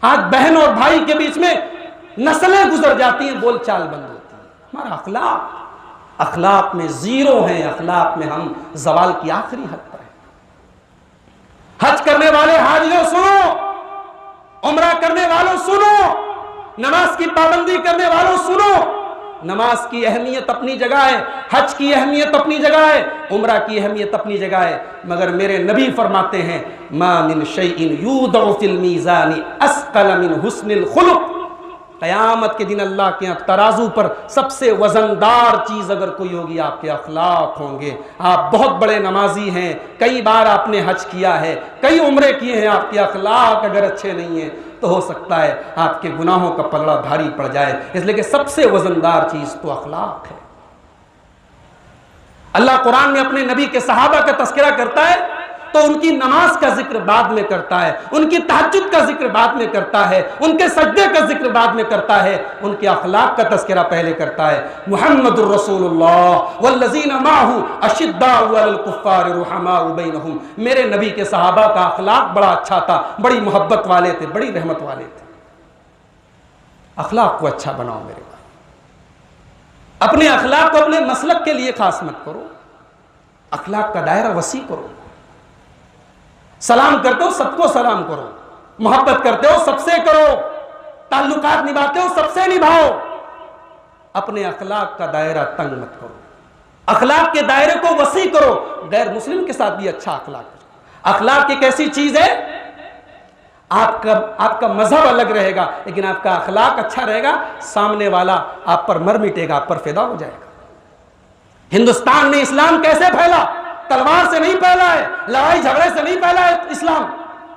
आज बहन और भाई के बीच में नस्लें गुजर जाती हैं, बोलचाल बंद होती है। हमारा अखलाक में जीरो है। अखलाक में हम जवाल की आखिरी हद पर है। हज करने वाले हाजियों सुनो, उम्रा करने वालों सुनो, नमाज की पाबंदी करने वालों सुनो। नमाज की अहमियत अपनी जगह है, हज की अहमियत अपनी जगह है, उम्रा की अहमियत अपनी जगह है, मगर मेरे नबी फरमाते हैं मा मिन शैइन यूदउ फिल मीज़ानी अस्क़ल मिन हुस्निल खुलुक़। क़यामत के दिन अल्लाह के यहाँ तराजू पर सबसे वजनदार चीज अगर कोई होगी आपके अखलाक होंगे। आप बहुत बड़े नमाजी हैं, कई बार आपने हज किया है, कई उम्रे किए हैं, आपके अखलाक अगर अच्छे नहीं हैं तो हो सकता है आपके गुनाहों का पलड़ा भारी पड़ जाए। इसलिए कि सबसे वजनदार चीज तो अखलाक है। अल्लाह कुरान में अपने नबी के सहाबा का तस्करा करता है तो उनकी नमाज का जिक्र बाद में करता है, उनकी तहज्जुद का जिक्र बाद में करता है, उनके सजदे का जिक्र बाद में करता है, उनके अखलाक का तस्करा पहले करता है। मुहम्मदुर रसूलुल्लाह वल्लज़ीना माहू अशिद्दाउ अलल कुफ्फारि रुहमाउ बैनहुम। मेरे नबी के सहाबा का अखलाक बड़ा अच्छा था, बड़ी मोहब्बत वाले थे, बड़ी रहमत वाले थे। अखलाक को अच्छा बनाओ मेरे भाई। अपने अखलाक को अपने मसलक के लिए खास मत करो, अखलाक का दायरा वसी करो। सलाम करते हो सबको सलाम करो, मोहब्बत करते हो सबसे करो, ताल्लुकात निभाते हो सबसे निभाओ। अपने अखलाक का दायरा तंग मत करो, अखलाक के दायरे को वसी करो। गैर मुस्लिम के साथ भी अच्छा अखलाक करो। अखलाक एक ऐसी चीज है, आपका मजहब अलग रहेगा लेकिन आपका अखलाक अच्छा रहेगा, सामने वाला आप पर मर मिटेगा, आप पर फिदा हो जाएगा। हिंदुस्तान में इस्लाम कैसे फैला? तलवार से नहीं फैला है, लड़ाई झगड़े से नहीं फैला है इस्लाम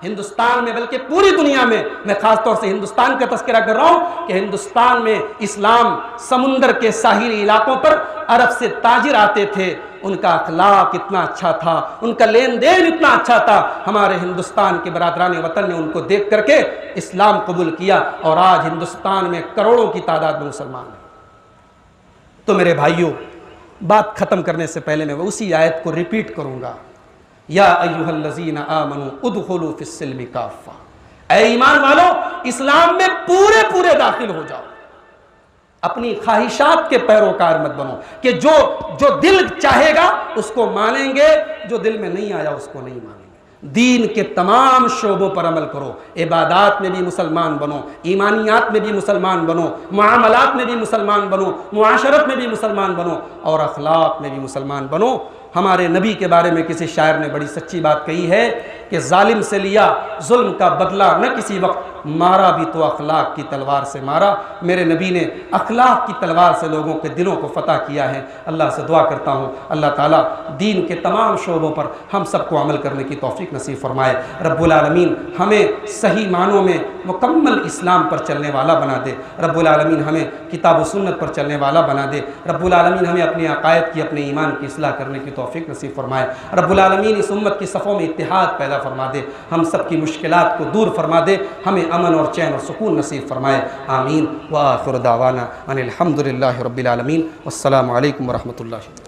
हिंदुस्तान में, बल्कि पूरी दुनिया में। मैं खास तौर से हिंदुस्तान का तस्करा कर रहा हूं कि हिंदुस्तान में इस्लाम समुंदर के साहिली इलाकों पर अरब से ताजिर आते थे, उनका अखलाक इतना अच्छा था, उनका लेन देन इतना अच्छा था, हमारे हिंदुस्तान के बरादरान वतन ने उनको देख करके इस्लाम कबूल किया और आज हिंदुस्तान में करोड़ों की तादाद में मुसलमान हैं। तो मेरे भाइयों, बात खत्म करने से पहले मैं उसी आयत को रिपीट करूंगा, या अय्युहल्लज़ीना आमनू उदखुलू फिस्सिल्मि काफ़ा। ऐ ईमान वालो, इस्लाम में पूरे पूरे दाखिल हो जाओ। अपनी ख्वाहिशात के पैरोकार मत बनो कि जो दिल चाहेगा उसको मानेंगे, जो दिल में नहीं आया उसको नहीं मानेंगे। दीन के तमाम शोबों पर अमल करो। इबादात में भी मुसलमान बनो, ईमानियात में भी मुसलमान बनो, मुआमलात में भी मुसलमान बनो, मुआशरत में भी मुसलमान बनो और अखलाक में भी मुसलमान बनो। हमारे नबी के बारे में किसी शायर ने बड़ी सच्ची बात कही है कि जालिम से लिया जुल्म का बदला न किसी वक्त, मारा भी तो अखलाक की तलवार से मारा। मेरे नबी ने अखलाक की तलवार से लोगों के दिलों को फतह किया है। अल्लाह से दुआ करता हूँ अल्लाह ताला दीन के तमाम शोबों पर हम सबको अमल करने की तौफीक नसीब फरमाए। रब्बुल आलमीन हमें सही मानों में मुकम्मल इस्लाम पर चलने वाला बना दे। रब्बुल आलमीन हमें किताब व सुन्नत पर चलने वाला बना दे। रब्बुल आलमीन हमें अपने अकायद की, अपने ईमान की इस्लाह करने की तौफीक नसीब फरमाए। रब्बुल आलमीन इस उम्मत की सफ़ों में इत्तिहाद पैदा फरमा दे, हम सब की मुश्किलात को दूर फरमा दे, हमें अमन और चैन और सुकून नसीब फरमाए। आमीन। व आखिर दावाना अनिल हम्दुलिल्लाहि रब्बिल आलमीन। वस्सलामु अलैकुम व रहमतुल्लाहि।